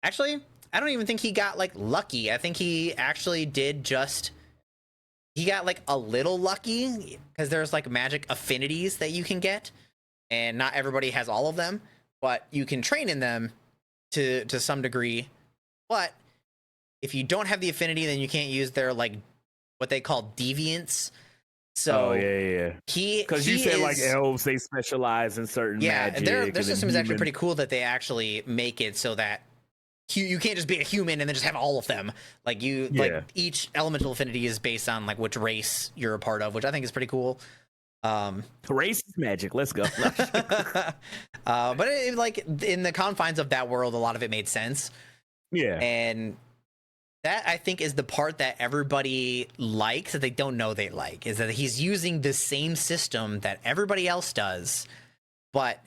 Speaker 2: actually, I don't even think he got like lucky. I think he actually did just, he got like a little lucky because there's like magic affinities that you can get, and not everybody has all of them, but you can train in them to some degree. But if you don't have the affinity, then you can't use their like what they call deviants. So
Speaker 1: because you said like elves, they specialize in certain magic.
Speaker 2: Their system is actually pretty cool that they actually make it so that you can't just be a human and then just have all of them. Like like each elemental affinity is based on like which race you're a part of, which I think is pretty cool.
Speaker 1: Race is magic. Let's go.
Speaker 2: But like in the confines of that world, a lot of it made sense.
Speaker 1: Yeah,
Speaker 2: and that I think is the part that everybody likes that they don't know they like, is that he's using the same system that everybody else does, but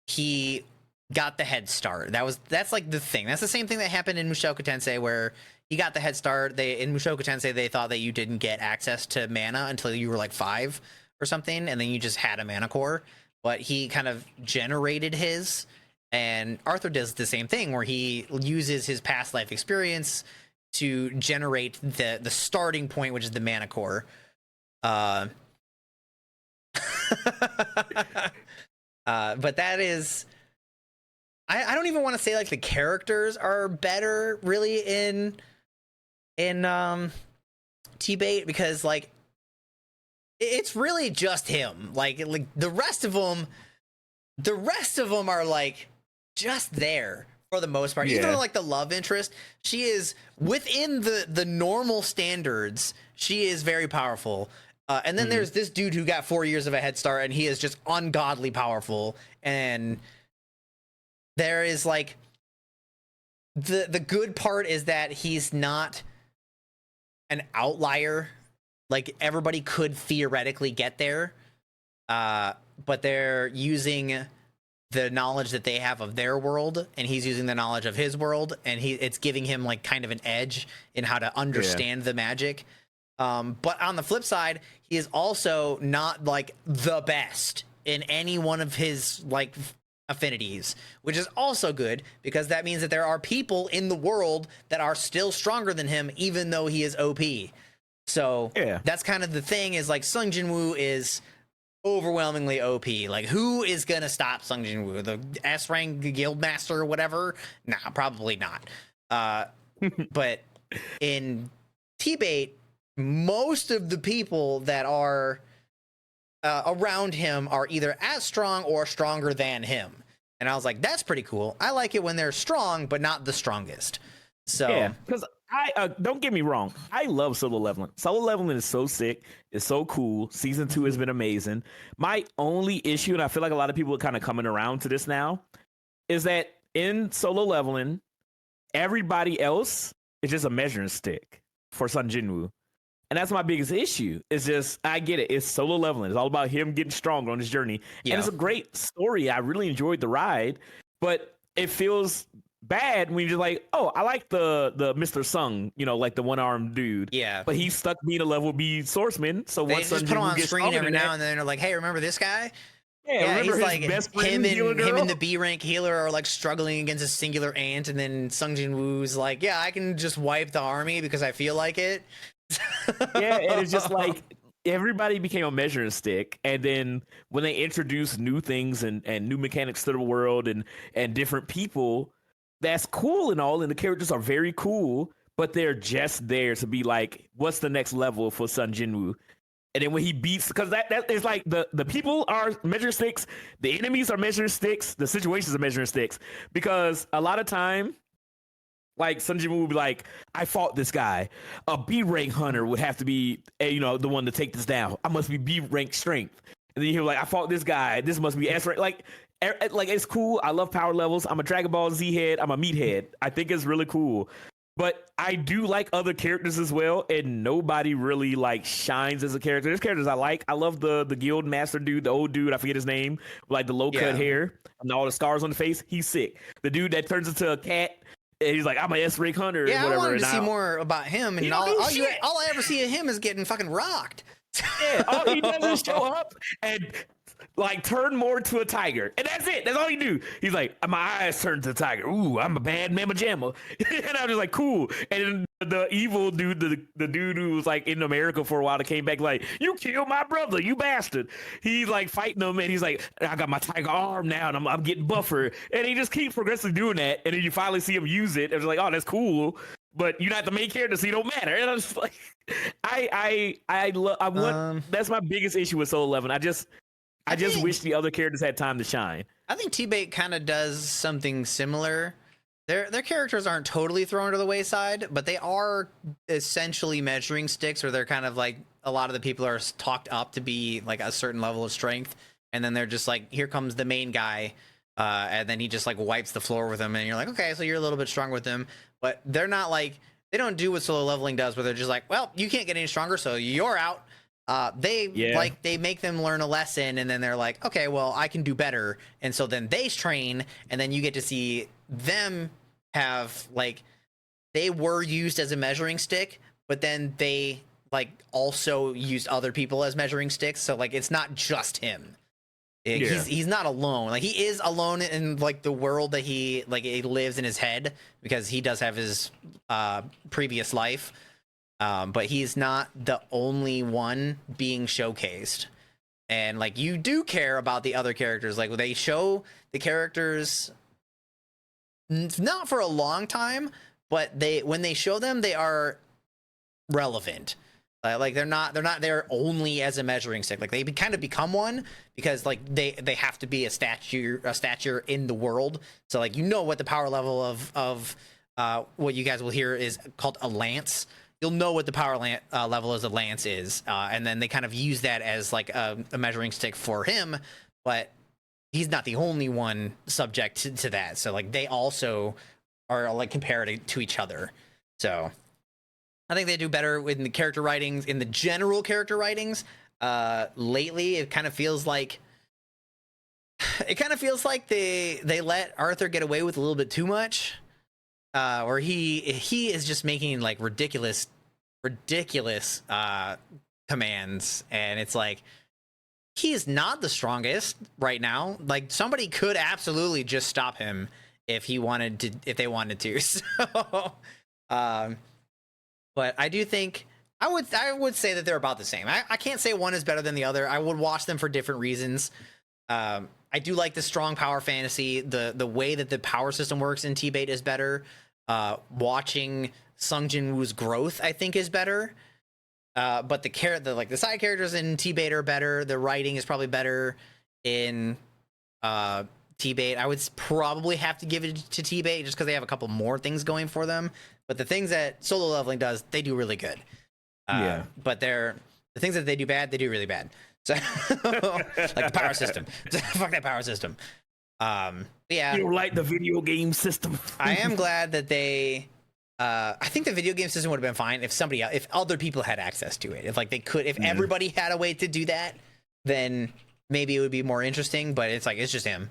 Speaker 2: he got the head start. That's like the thing. That's the same thing that happened in Mushoku Tensei, where he got the head start. In Mushoku Tensei, they thought that you didn't get access to mana until you were like 5 or something, and then you just had a mana core. But he kind of generated his, and Arthur does the same thing, where he uses his past life experience to generate the starting point, which is the mana core. But that is, I don't even want to say like the characters are better really in T-Bait, because like it's really just him. Like the rest of them are like just there for the most part. Even though like the love interest, she is within the normal standards, she is very powerful. And then there's this dude who got 4 years of a head start, and he is just ungodly powerful. And there is like the good part is that he's not an outlier. Like everybody could theoretically get there, but they're using the knowledge that they have of their world, and he's using the knowledge of his world, and it's giving him like kind of an edge in how to understand the magic. But on the flip side, he is also not like the best in any one of his like affinities, which is also good, because that means that there are people in the world that are still stronger than him, even though he is OP. So that's kind of the thing, is like Sung Jin Woo is overwhelmingly OP. Like, who is gonna stop Sung Jin Woo? The S rank guild master or whatever? Nah, probably not. But in T-Bait, most of the people that are around him are either as strong or stronger than him. And I was like, that's pretty cool. I like it when they're strong, but not the strongest. So
Speaker 1: because I don't get me wrong, I love solo leveling. Solo leveling is so sick. It's so cool. Season 2 has been amazing. My only issue, and I feel like a lot of people are kind of coming around to this now, is that in solo leveling, everybody else is just a measuring stick for Sun Jinwoo. And that's my biggest issue. It's just, I get it. It's solo leveling. It's all about him getting stronger on his journey. And it's a great story. I really enjoyed the ride, but it feels bad when you're just like, oh, I like the Mr. Sung, you know, like the one-armed dude.
Speaker 2: Yeah.
Speaker 1: But he's stuck being a level B swordsman. So
Speaker 2: they
Speaker 1: once
Speaker 2: just put him on screen every now and then, they're like, hey, remember this guy?
Speaker 1: Yeah,
Speaker 2: he's like
Speaker 1: best friend,
Speaker 2: him and the B rank healer are like struggling against a singular ant, and then Sung Jin Woo's like, yeah, I can just wipe the army because I feel like it.
Speaker 1: Yeah, and it's just like everybody became a measuring stick, and then when they introduced new things and new mechanics to the world and different people, that's cool and all, and the characters are very cool, but they're just there to be like, what's the next level for Sun Jinwoo? And then when he beats, because that is like the people are measuring sticks, the enemies are measuring sticks, the situations are measuring sticks. Because a lot of time, like Sun Jinwoo would be like, I fought this guy. A B rank hunter would have to be, the one to take this down. I must be B rank strength. And then he'll like, I fought this guy. This must be S rank. Like it's cool. I love power levels. I'm a Dragon Ball Z head. I'm a meathead. I think it's really cool. But I do like other characters as well, and nobody really like shines as a character. There's characters I like. I love the guild master dude, the old dude. I forget his name. Like the low cut hair and all the scars on the face. He's sick. The dude that turns into a cat. And he's like, I'm a S rank hunter.
Speaker 2: Yeah,
Speaker 1: whatever.
Speaker 2: I wanted to see more about him, and all I ever see of him is getting fucking rocked.
Speaker 1: Yeah, all he does is show up and like turn more to a tiger, and that's it. That's all he do. He's like, my eyes turn to a tiger. Ooh, I'm a bad mamma jamma. And I'm just like, cool. And then the evil dude, the dude who was like in America for a while, that came back like, you killed my brother, you bastard. He's like fighting them, and he's like, I got my tiger arm now, and I'm getting buffer. And he just keeps progressively doing that, and then you finally see him use it, and it's like, oh, that's cool. But you're not the main character, so you don't matter. And I'm just like, I want. That's my biggest issue with Soul 11. I just wish the other characters had time to shine.
Speaker 2: I think T-Bait kind of does something similar. Their characters aren't totally thrown to the wayside, but they are essentially measuring sticks, where they're kind of like, a lot of the people are talked up to be like a certain level of strength, and then they're just like, here comes the main guy, and then he just like wipes the floor with him, and you're like, okay, so you're a little bit stronger with him. But they're not like, they don't do what solo leveling does, where they're just like, well, you can't get any stronger, so you're out. They make them learn a lesson, and then they're like, okay, well, I can do better. And so then they train, and then you get to see them have like, they were used as a measuring stick, but then they like also used other people as measuring sticks. So like, it's not just him. He's not alone. Like, he is alone in like the world that he lives in his head, because he does have his previous life. But he's not the only one being showcased. And like, you do care about the other characters. Like, they show the characters not for a long time, but when they show them, they are relevant. Like, they're not there only as a measuring stick. Like, they kind of become one, because like they have to be a stature in the world. So like, what the power level of what you guys will hear is called a lance. You'll know what the power level as a lance is, and then they kind of use that as like a measuring stick for him. But he's not the only one subject to that. So like, they also are like compared to each other. So I think they do better in the character writings, in the general character writings. Lately, it kind of feels like they let Arthur get away with a little bit too much. Or he is just making like ridiculous commands, and it's like, he is not the strongest right now. Like, somebody could absolutely just stop him if they wanted to. So, but I do think I would say that they're about the same. I can't say one is better than the other. I would watch them for different reasons. I do like the strong power fantasy. The way that the power system works in T-Bait is better. Watching Sung Jin-woo's growth, I think, is better. But the side characters in T-Bait are better. The writing is probably better in T-Bait. I would probably have to give it to T-Bait just because they have a couple more things going for them. But the things that solo leveling does, they do really good. But the things that they do bad, they do really bad. So like the power system. Fuck that power system. Yeah.
Speaker 1: You don't like the video game system.
Speaker 2: I am glad that they I think the video game system would have been fine if other people had access to it. If everybody had a way to do that, then maybe it would be more interesting. But it's just him.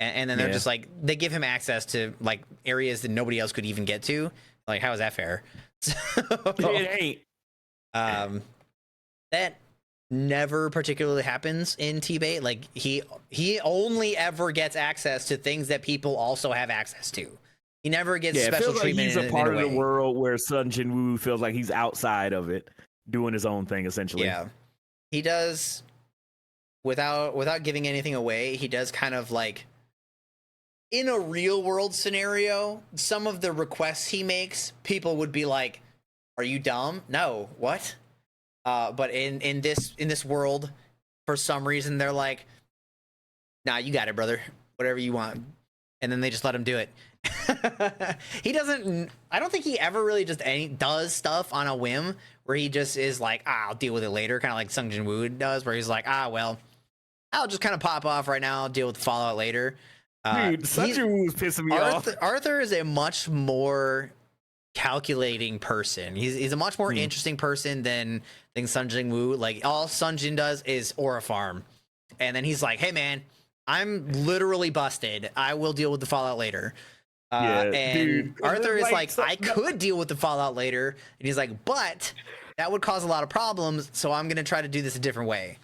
Speaker 2: And then they're just like, they give him access to like areas that nobody else could even get to. Like, how is that fair?
Speaker 1: It ain't.
Speaker 2: That never particularly happens in T-Bait. Like, he only ever gets access to things that people also have access to. He never gets special treatment.
Speaker 1: He's a part of the world where Sun Jin-woo feels like he's outside of it, doing his own thing, essentially.
Speaker 2: Yeah, he does. Without giving anything away, he does kind of like in a real world scenario, some of the requests he makes, people would be like, "Are you dumb? No, what?" But in this world, for some reason, they're like, "Nah, you got it, brother. Whatever you want," and then they just let him do it. He doesn't. I don't think he ever really just does stuff on a whim where he just is like, "I'll deal with it later," kind of like Sung Jin Woo does, where he's like, well, I'll just kind of pop off right now. I'll deal with the fallout later.
Speaker 1: Dude, Sung Jin Woo was pissing me off.
Speaker 2: Arthur is a much more calculating person. He's a much more interesting person than Sung Jin Woo. Like, all Sung Jin does is aura farm, and then he's like, "Hey man, I'm literally busted. I will deal with the fallout later." And dude, Arthur is like, "I could deal with the fallout later," and he's like, "But that would cause a lot of problems, so I'm gonna try to do this a different way."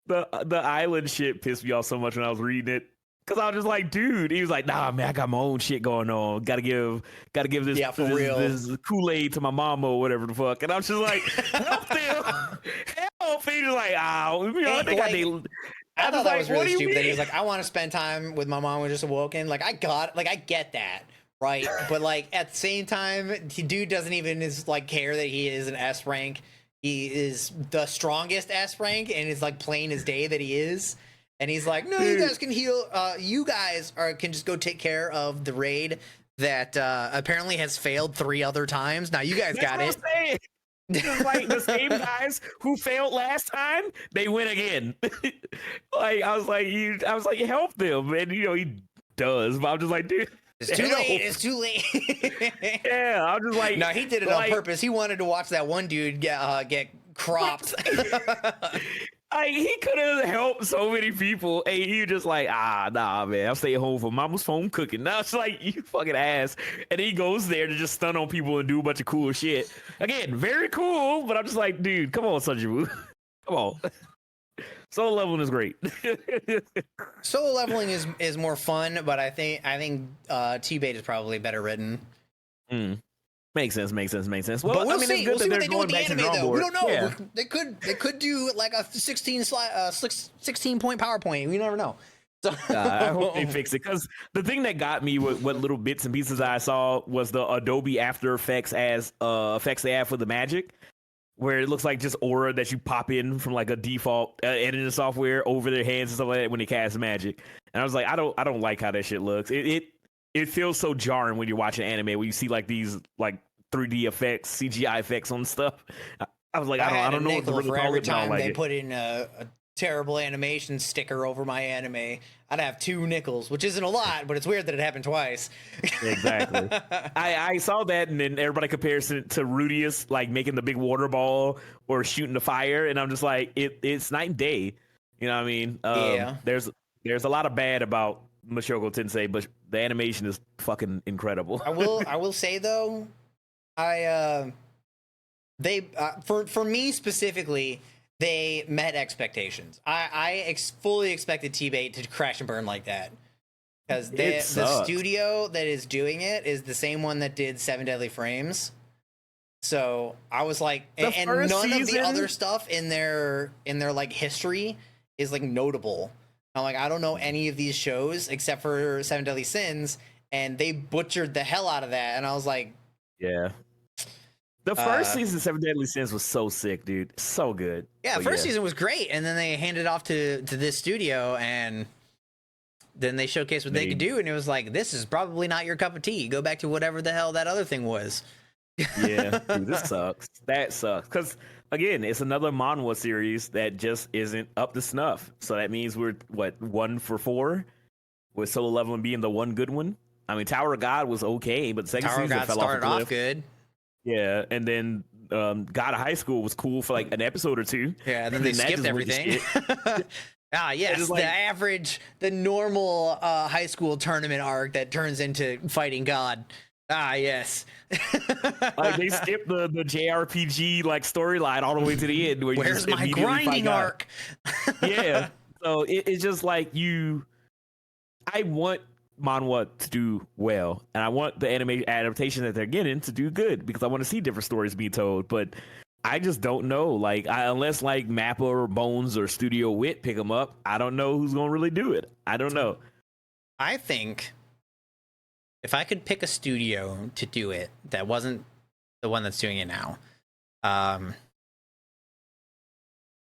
Speaker 1: The island shit pissed me off so much when I was reading it. Cause I was just like, dude, he was like, "Nah, man, I got my own shit going on. Gotta give this Kool-Aid to my mama or whatever the fuck." And I'm just like, help them, help. He's like, I think
Speaker 2: I thought that was really stupid. That he was like, "I want to spend time with my mom when just awoken." Like, I get that, right? But like at the same time, dude doesn't even care that he is an S rank. He is the strongest S rank, and it's like plain as day that he is. And he's like, "No, you guys can heal. You guys can just go take care of the raid that apparently has failed 3 other times. Now you guys got it."
Speaker 1: Just like the same guys who failed last time, they win again. Like, I was like, help them, and he does. But I'm just like, dude,
Speaker 2: it's too late. It's too late.
Speaker 1: Yeah, I'm just like,
Speaker 2: no, he did it on purpose. He wanted to watch that one dude get cropped.
Speaker 1: He could have helped so many people, and you just like, nah, man, I'm staying home for mama's home cooking. Now it's like, you fucking ass. And he goes there to just stun on people and do a bunch of cool shit. Again, very cool, but I'm just like, dude, come on, Sung Jin Woo. Come on. Solo leveling is great.
Speaker 2: Solo leveling is more fun, but I think T-Bait is probably better written.
Speaker 1: Makes sense. Well,
Speaker 2: but we'll see. We'll see what they do with the anime, though. We don't know.
Speaker 1: Yeah.
Speaker 2: They could do like a 16 point PowerPoint. We never know. So
Speaker 1: I hope they fix it, because the thing that got me with what little bits and pieces I saw was the Adobe After Effects as effects they have for the magic, where it looks like just aura that you pop in from like a default editing software over their hands and stuff like that when they cast magic. And I was like, I don't like how that shit looks. It feels so jarring when you're watching anime where you see like these like 3D effects, CGI effects on stuff. I was like, I don't know what to really call it.
Speaker 2: Every time they put in a terrible animation sticker over my anime, I'd have 2 nickels, which isn't a lot, but it's weird that it happened twice.
Speaker 1: Exactly. I saw that, and then everybody compares it to Rudius, like making the big water ball or shooting the fire, and I'm just like, it's night and day. You know what I mean?
Speaker 2: Yeah.
Speaker 1: There's a lot of bad about Mushoku Tensei, but the animation is fucking incredible.
Speaker 2: I will say though, for me specifically, they met expectations. I fully expected T-Bait to crash and burn like that, because the studio that is doing it is the same one that did 7 Deadly Frames. So I was like, and none of the other stuff in their like history is like notable. I'm like, I don't know any of these shows except for 7 Deadly Sins, and they butchered the hell out of that. And I was like,
Speaker 1: yeah. The first season of 7 Deadly Sins was so sick, dude. So good.
Speaker 2: Yeah, first season was great, and then they handed it off to this studio, and then they showcased what they could do, and it was like, this is probably not your cup of tea. Go back to whatever the hell that other thing was.
Speaker 1: Yeah, dude, this sucks. That sucks. Because, again, it's another manhwa series that just isn't up to snuff. So that means we're, 1 for 4? With Solo Leveling being the one good one? I mean, Tower of God was okay, but the second season fell off a cliff.
Speaker 2: Started off good.
Speaker 1: Yeah, and then God of High School was cool for like an episode or 2.
Speaker 2: Yeah, and then they skipped everything. Yes, the normal high school tournament arc that turns into fighting God. Yes.
Speaker 1: Like they skipped the JRPG like storyline all the way to the end. Where
Speaker 2: where's my grinding arc?
Speaker 1: Yeah. So it's just like I want manhwa to do well, and I want the anime adaptation that they're getting to do good, because I want to see different stories being told. But I just don't know, like, unless like Mappa or Bones or Studio Wit pick them up, I don't know who's gonna really do it. I don't know.
Speaker 2: I think if I could pick a studio to do it that wasn't the one that's doing it now.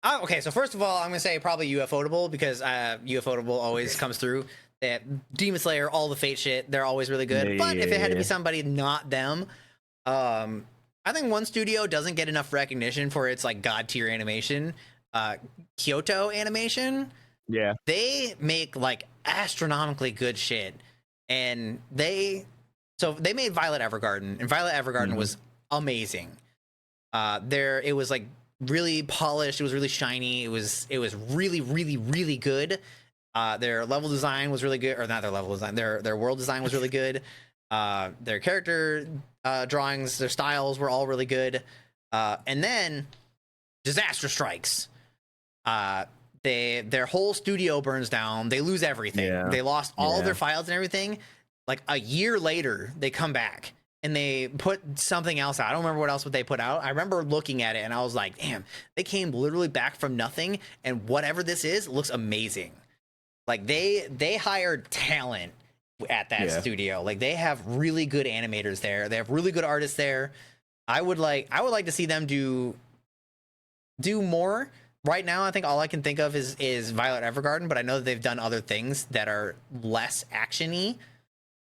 Speaker 2: Okay, so first of all, I'm gonna say probably UFOtable because UFOtable always comes through. That Demon Slayer, all the Fate shit, they're always really good. But if it had to be somebody not them, I think one studio doesn't get enough recognition for its like god tier animation. Kyoto Animation.
Speaker 1: Yeah.
Speaker 2: They make like astronomically good shit. And they made Violet Evergarden, and Violet Evergarden was amazing. It was like really polished, it was really shiny, it was really, really, really good. Their level design was really good, or not their level design, their world design was really good. Their character drawings, their styles were all really good. And then disaster strikes. Their whole studio burns down. They lose everything. Yeah. They lost all of their files and everything. Like a year later, they come back and they put something else out. I don't remember what else they put out. I remember looking at it and I was like, damn, they came literally back from nothing, and whatever this is looks amazing. Like they hired talent at that studio. Like they have really good animators there. They have really good artists there. I would like to see them do more. Right now, I think all I can think of is Violet Evergarden, but I know that they've done other things that are less action-y,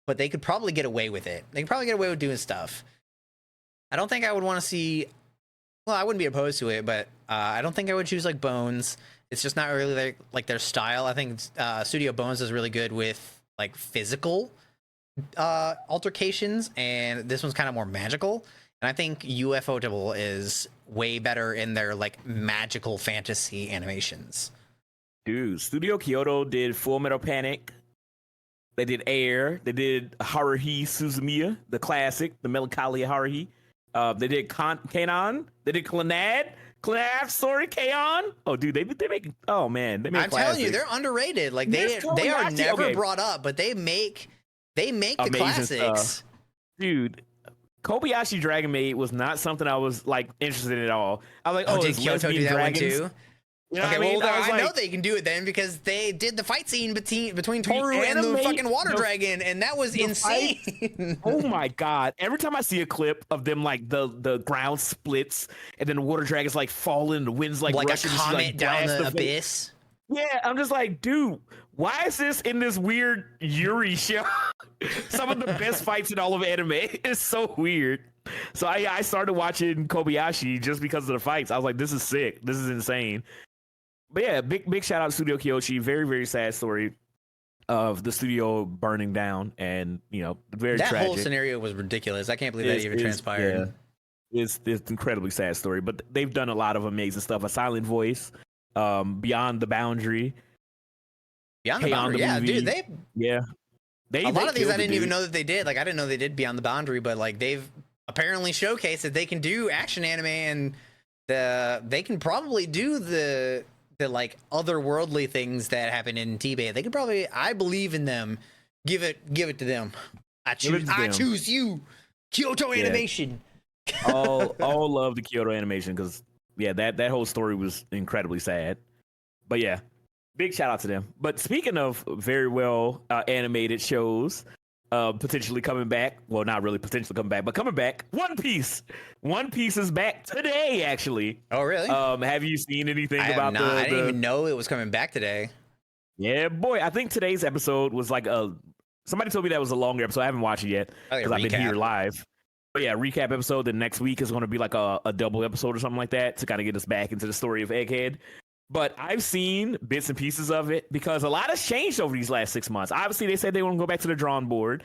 Speaker 2: but they could probably get away with it. They could probably get away with doing stuff. I don't think I would want to see... Well, I wouldn't be opposed to it, but I don't think I would choose, like, Bones. It's just not really, like their style. I think Studio Bones is really good with, like, physical altercations, and this one's kind of more magical. And I think UFOtable is way better in their like magical fantasy animations.
Speaker 1: Dude, Studio Kyoto did Full Metal Panic. They did Air. They did Haruhi Suzumiya, the classic, the Melancholia Haruhi. They did Kanon. They did Clannad Story Kaon. Oh, dude, they make. Oh man, they make. I'm
Speaker 2: telling you, they're underrated. Like they are never brought up, but they make the classics.
Speaker 1: Stuff. Dude. Kobayashi Dragon Maid was not something I was like interested in at all. I was like,
Speaker 2: did Kyoto do that dragons? One too?
Speaker 1: You know okay, well,
Speaker 2: I know they can do it then because they did the fight scene between Toru and the fucking water dragon, and that was insane.
Speaker 1: Oh my god! Every time I see a clip of them, like the ground splits and then the water dragon's like falling, the wind's like rushing,
Speaker 2: a comet
Speaker 1: like,
Speaker 2: down the abyss.
Speaker 1: Yeah, I'm just like, dude, why is this in this weird Yuri show? Some of the best fights in all of anime. It's so weird. So I started watching Kobayashi just because of the fights. I was like, this is sick. This is insane. But yeah, big shout out to Studio Kyoshi. Very, very sad story of the studio burning down, and very tragic.
Speaker 2: That whole scenario was ridiculous. I can't believe that even transpired.
Speaker 1: Yeah. It's an incredibly sad story, but they've done a lot of amazing stuff. A Silent Voice, Beyond the Boundary.
Speaker 2: Beyond the Boundary, yeah, dude,
Speaker 1: They
Speaker 2: a lot of these I didn't even know that they did. Like I didn't know they did Beyond the Boundary, but like they've apparently showcased that they can do action anime, and they can probably do the like otherworldly things that happen in Tibet. They could probably, I believe in them. Give it to them. I choose you, Kyoto Animation.
Speaker 1: all love the Kyoto Animation because that whole story was incredibly sad. But yeah. Big shout out to them. But speaking of very well animated shows potentially coming back, well, not really potentially coming back, but coming back, One Piece. One Piece is back today, actually.
Speaker 2: Oh, really?
Speaker 1: Have you seen anything about
Speaker 2: the... I didn't even know it was coming back today.
Speaker 1: Yeah, boy. I think today's episode was like somebody told me that was a longer episode. I haven't watched it yet because I've been here live. But yeah, recap episode. The next week is going to be like a double episode or something like that to kind of get us back into the story of Egghead. But I've seen bits and pieces of it because a lot has changed over these last 6 months. Obviously, they said they want to go back to the drawing board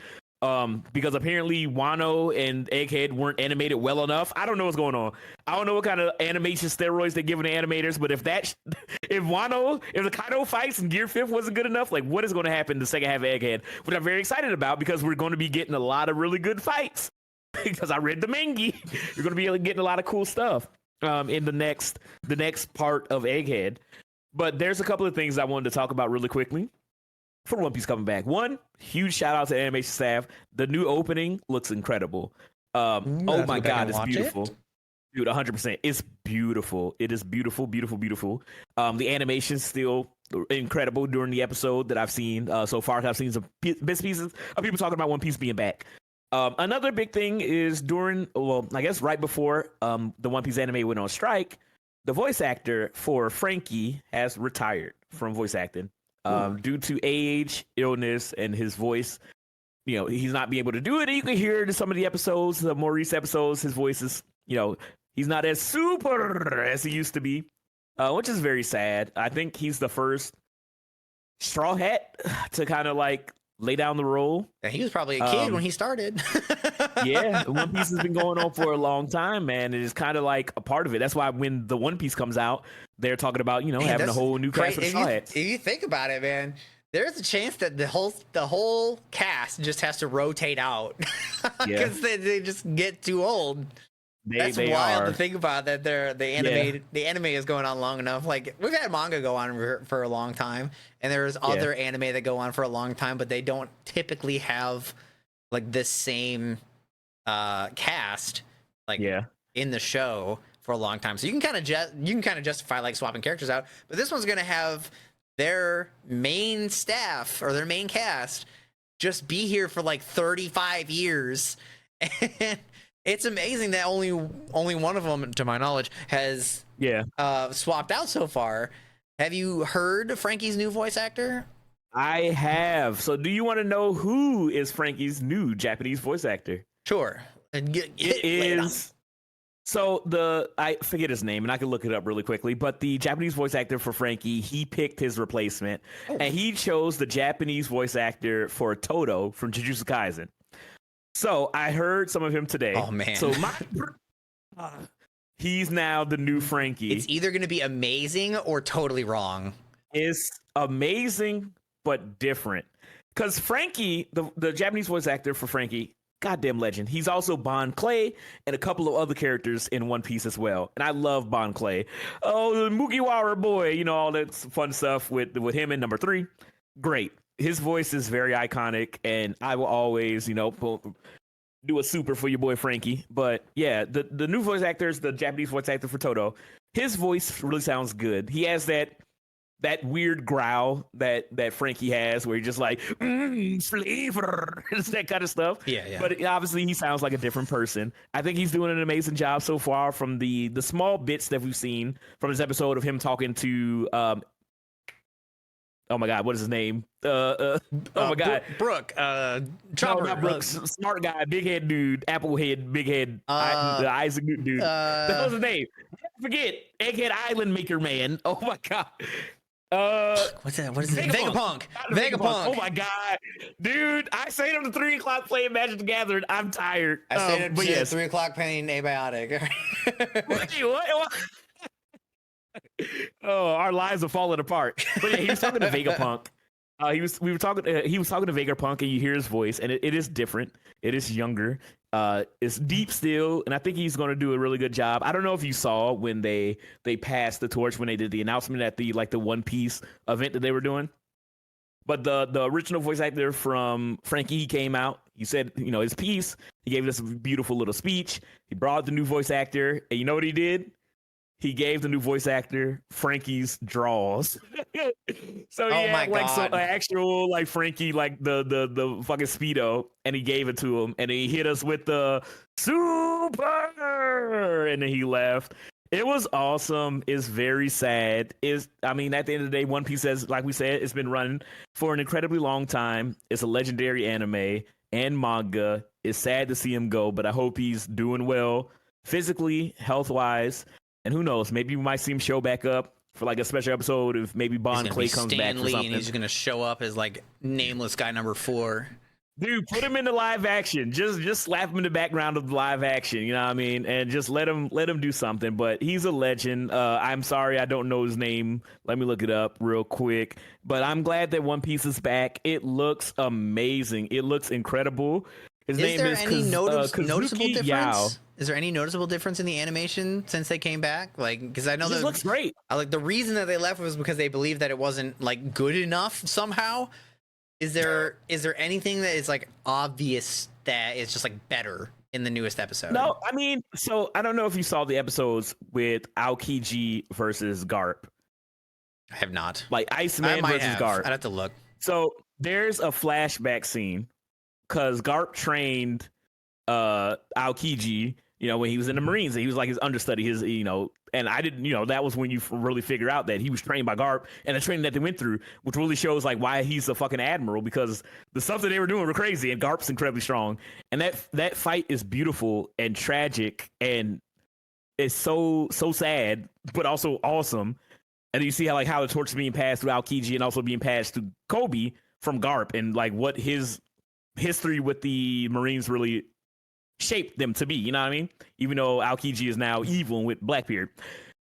Speaker 1: because apparently Wano and Egghead weren't animated well enough. I don't know what's going on. I don't know what kind of animation steroids they're giving the animators, but if the Kaido fights and Gear 5th wasn't good enough, like what is going to happen in the second half of Egghead, which I'm very excited about because we're going to be getting a lot of really good fights because I read the manga. You're going to be getting a lot of cool stuff. In the next part of Egghead. But there's a couple of things I wanted to talk about really quickly for One Piece coming back. One, huge shout out to animation staff. The new opening looks incredible. Oh my god, it's beautiful. Dude, 100%. It's beautiful. It is beautiful, beautiful, beautiful. The animation's still incredible during the episode that I've seen so far. I've seen some bits pieces of people talking about One Piece being back. Another big thing is I guess right before the One Piece anime went on strike, the voice actor for Frankie has retired from voice acting due to age, illness, and his voice. He's not being able to do it. And you can hear in some of the episodes, the more recent episodes, his voice is, he's not as super as he used to be, which is very sad. I think he's the first Straw Hat to kind of like lay down the role.
Speaker 2: Yeah, he was probably a kid when he started.
Speaker 1: Yeah, One Piece has been going on for a long time, man. It is kind of like a part of it. That's why when the One Piece comes out, they're talking about, having a whole new cast of Straw Hats.
Speaker 2: If you think about it, man, there's a chance that the whole cast just has to rotate out because they just get too old. That's wild to think about. That the anime is going on long enough. Like we've had manga go on for a long time, and there's other anime that go on for a long time, but they don't typically have like this same cast in the show for a long time. So you can kind of justify like swapping characters out, but this one's gonna have their main staff or their main cast just be here for like 35 years. And it's amazing that only one of them, to my knowledge, has swapped out so far. Have you heard Frankie's new voice actor?
Speaker 1: I have. So do you want to know who is Frankie's new Japanese voice actor?
Speaker 2: Sure.
Speaker 1: It is... So I forget his name, and I can look it up really quickly, but the Japanese voice actor for Frankie, he picked his replacement, and he chose the Japanese voice actor for Toto from Jujutsu Kaisen. So I heard some of him today.
Speaker 2: Oh, man.
Speaker 1: So he's now the new Frankie.
Speaker 2: It's either going to be amazing or totally wrong.
Speaker 1: It's amazing, but different. Because Frankie, the Japanese voice actor for Frankie, goddamn legend. He's also Bon Clay and a couple of other characters in One Piece as well. And I love Bon Clay. Oh, the Mugiwara boy, all that fun stuff with him in number 3. Great. His voice is very iconic, and I will always, do a super for your boy Frankie. But yeah, the new voice actor is the Japanese voice actor for Toto. His voice really sounds good. He has that weird growl that Frankie has, where he's just like flavor, that kind of stuff.
Speaker 2: Yeah.
Speaker 1: But obviously, he sounds like a different person. I think he's doing an amazing job so far. From the small bits that we've seen from this episode of him talking to oh my God, what is his name? Oh my God,
Speaker 2: Brooke.
Speaker 1: Chopper. No, not Brooke. Smart guy, big head dude, apple head, big head, the Isaac dude. That was his name. I forget. Egghead Island Maker Man. Oh my God.
Speaker 2: What's that? What is it? Vegapunk.
Speaker 1: Oh my God, dude! I stayed up to 3 o'clock playing Magic the Gathering. I'm tired.
Speaker 2: I stayed up to 3 o'clock playing Abiotic.
Speaker 1: What? Oh, our lives are falling apart. But yeah, he was talking to Vegapunk. He was talking to Vegapunk, and you hear his voice, and it is different. It is younger. It's deep still, and I think he's going to do a really good job. I don't know if you saw when they passed the torch when they did the announcement at the One Piece event that they were doing. But the original voice actor from Frankie, he came out. He said, his piece. He gave us a beautiful little speech. He brought the new voice actor, and you know what he did? He gave the new voice actor Frankie's draws. So he had some actual Frankie, the fucking Speedo, and he gave it to him, and he hit us with the super, and then he left. It was awesome. It's very sad. At the end of the day, One Piece has, like we said, it's been running for an incredibly long time. It's a legendary anime and manga. It's sad to see him go, but I hope he's doing well physically, health-wise. And who knows? Maybe we might see him show back up for a special episode if maybe Bon Clay comes back or something.
Speaker 2: And he's gonna show up as nameless guy number 4.
Speaker 1: Dude, put him in the live action. Just slap him in the background of the live action. You know what I mean? And just let him do something. But he's a legend. I'm sorry I don't know his name. Let me look it up real quick. But I'm glad that One Piece is back. It looks amazing. It looks incredible. His name is
Speaker 2: noticeable difference?
Speaker 1: Yao.
Speaker 2: Is there any noticeable difference in the animation since they came back? Because I know that
Speaker 1: it looks great.
Speaker 2: The reason that they left was because they believed that it wasn't good enough somehow. Is there anything that is obvious that is just better in the newest episode?
Speaker 1: No, so I don't know if you saw the episodes with Aokiji versus Garp.
Speaker 2: I have not.
Speaker 1: Like
Speaker 2: I
Speaker 1: Iceman
Speaker 2: might
Speaker 1: versus
Speaker 2: have.
Speaker 1: Garp.
Speaker 2: I'd have to look.
Speaker 1: So there's a flashback scene because Garp trained Aokiji, when he was in the Marines, and he was like his understudy, and I didn't, that was when you really figure out that he was trained by Garp, and the training that they went through, which really shows like why he's a fucking admiral, because the stuff that they were doing were crazy, and Garp's incredibly strong, and that fight is beautiful and tragic, and it's so sad, but also awesome. And you see how the torch is being passed through Aokiji and also being passed to Kobe from Garp, and like what his history with the Marines really shaped them to be, you know what I mean? Even though Aokiji is now evil with Blackbeard.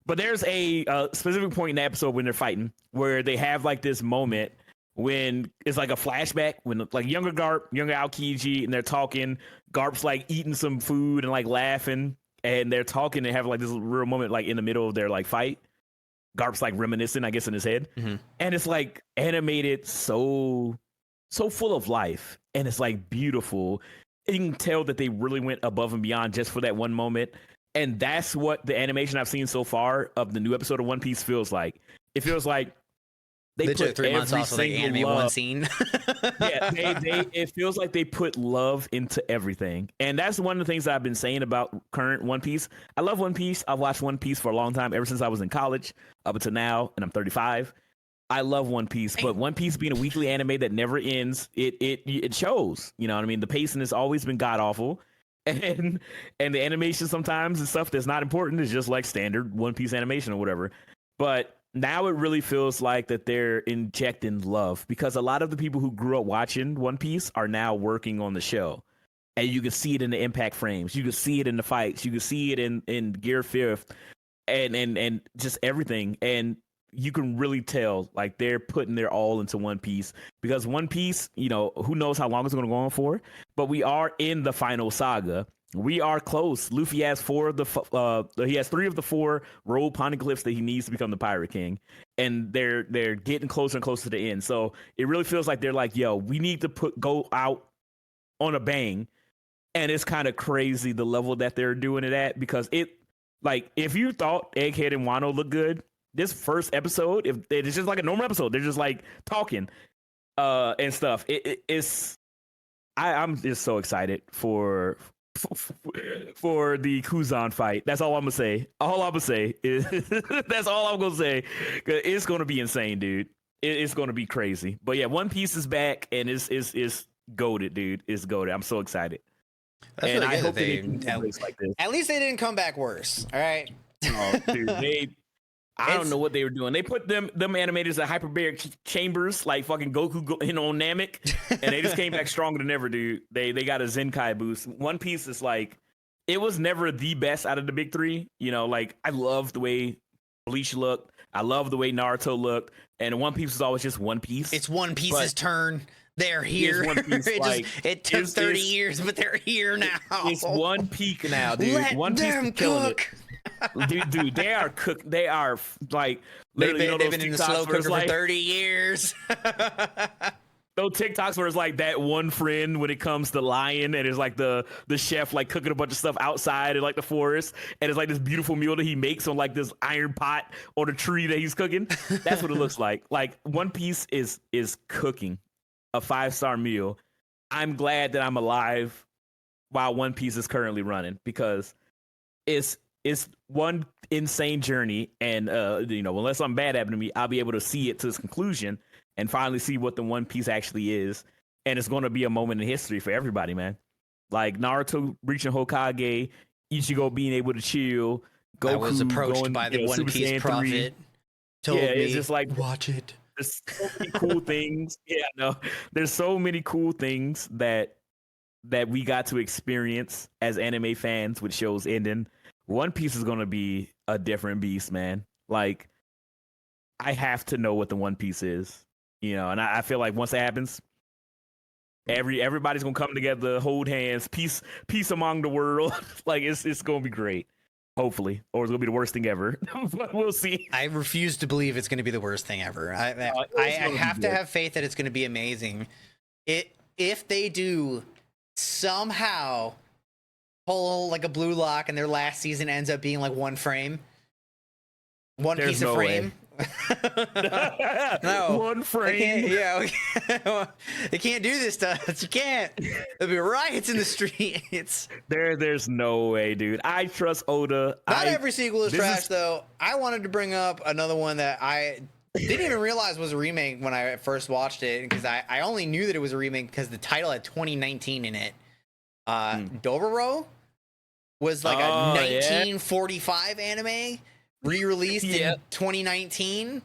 Speaker 1: But there's a specific point in the episode when they're fighting where they have like this moment when it's like a flashback when like younger Garp, younger Aokiji, and they're talking. Garp's like eating some food and like laughing, and they're talking and have like this real moment like in the middle of their like fight. Garp's like reminiscing, I guess, in his head. Mm-hmm. And it's like animated so full of life, and it's like beautiful. You can tell that they really went above and beyond just for that one moment. And that's what the animation I've seen so far of the new episode of One Piece feels like. It feels like they
Speaker 2: took 3 months off so they animate one scene.
Speaker 1: Yeah, it feels like they put love into everything. And that's one of the things that I've been saying about current One Piece. I love One Piece. I've watched One Piece for a long time, ever since I was in college up until now, and I'm 35. I love One Piece, but One Piece being a weekly anime that never ends, it shows. You know what I mean? The pacing has always been god awful, and the animation sometimes and stuff that's not important is just like standard One Piece animation or whatever. But now it really feels like that they're injecting love, because a lot of the people who grew up watching One Piece are now working on the show, and you can see it in the impact frames, you can see it in the fights, you can see it in Gear Fifth, and just everything. And you can really tell like they're putting their all into One Piece, because One Piece, who knows how long it's going to go on for, but we are in the final saga. We are close. Luffy has he has 3 of the 4 road poneglyphs that he needs to become the Pirate King, and they're getting closer and closer to the end. So it really feels like they're like, yo, we need to go out on a bang. And it's kind of crazy the level that they're doing it at, because if you thought Egghead and Wano looked good, this first episode, if it's just like a normal episode, they're just like talking and stuff. I'm just so excited for the Kuzan fight. That's all I'm gonna say. All I'm gonna say is that's all I'm gonna say. It's gonna be insane, dude. It's gonna be crazy. But yeah, One Piece is back, and it's goated, dude. It's goated. I'm so excited.
Speaker 2: That's
Speaker 1: and
Speaker 2: really
Speaker 1: I
Speaker 2: good
Speaker 1: hope
Speaker 2: that
Speaker 1: like this.
Speaker 2: At least they didn't come back worse. All right.
Speaker 1: Oh, dude, I don't know what they were doing. They put them animators in hyperbaric chambers like fucking Goku on Namek, and they just came back stronger than ever, dude. They got a Zenkai boost. One Piece is like, it was never the best out of the big 3. Like I love the way Bleach looked. I love the way Naruto looked, and One Piece was always just One Piece.
Speaker 2: It's One Piece's turn. They're here.
Speaker 1: One Piece,
Speaker 2: it took 30 years, but they're here now.
Speaker 1: It's One Peak now, dude.
Speaker 2: Let
Speaker 1: One Piece
Speaker 2: them
Speaker 1: is killing
Speaker 2: cook.
Speaker 1: it. Dude, they are cooked. They are like
Speaker 2: They've
Speaker 1: literally
Speaker 2: been in the slow cooker for 30 years.
Speaker 1: Those TikToks where it's like that one friend when it comes to lion, and it's like the chef like cooking a bunch of stuff outside in like the forest, and it's like this beautiful meal that he makes on like this iron pot on a tree that he's cooking. That's what it looks like. Like One Piece is cooking a 5-star meal. I'm glad that I'm alive while One Piece is currently running, because it's one insane journey, and unless something bad happened to me, I'll be able to see it to its conclusion and finally see what the One Piece actually is. And it's going to be a moment in history for everybody, man. Like Naruto reaching Hokage, Ichigo being able to chill, Goku
Speaker 2: I was approached by the One
Speaker 1: Super
Speaker 2: Piece
Speaker 1: Saiyan
Speaker 2: prophet. Told me,
Speaker 1: it's just like,
Speaker 2: watch it.
Speaker 1: there's so many cool things. Yeah, no, there's so many cool things that we got to experience as anime fans with shows ending. One Piece is gonna be a different beast, man. Like, I have to know what the One Piece is, and I feel like once that happens, everybody's gonna come together, hold hands, peace among the world. Like it's gonna be great, hopefully, or it's gonna be the worst thing ever. But we'll see.
Speaker 2: I refuse to believe it's gonna be the worst thing ever. I have to have faith that it's gonna be amazing. If they do somehow pull like a blue lock and their last season ends up being like one frame, one piece of frame. No,
Speaker 1: One
Speaker 2: they
Speaker 1: frame.
Speaker 2: can't, yeah, they can't do this to us. You can't. There'll be riots in the streets.
Speaker 1: There's no way, dude. I trust Oda.
Speaker 2: Not every sequel is
Speaker 1: this
Speaker 2: trash,
Speaker 1: is-
Speaker 2: though. I wanted to bring up another one that I didn't even realize was a remake when I first watched it, because I only knew that it was a remake because the title had 2019 in it. Dororo was like a 1945 anime re-released in 2019,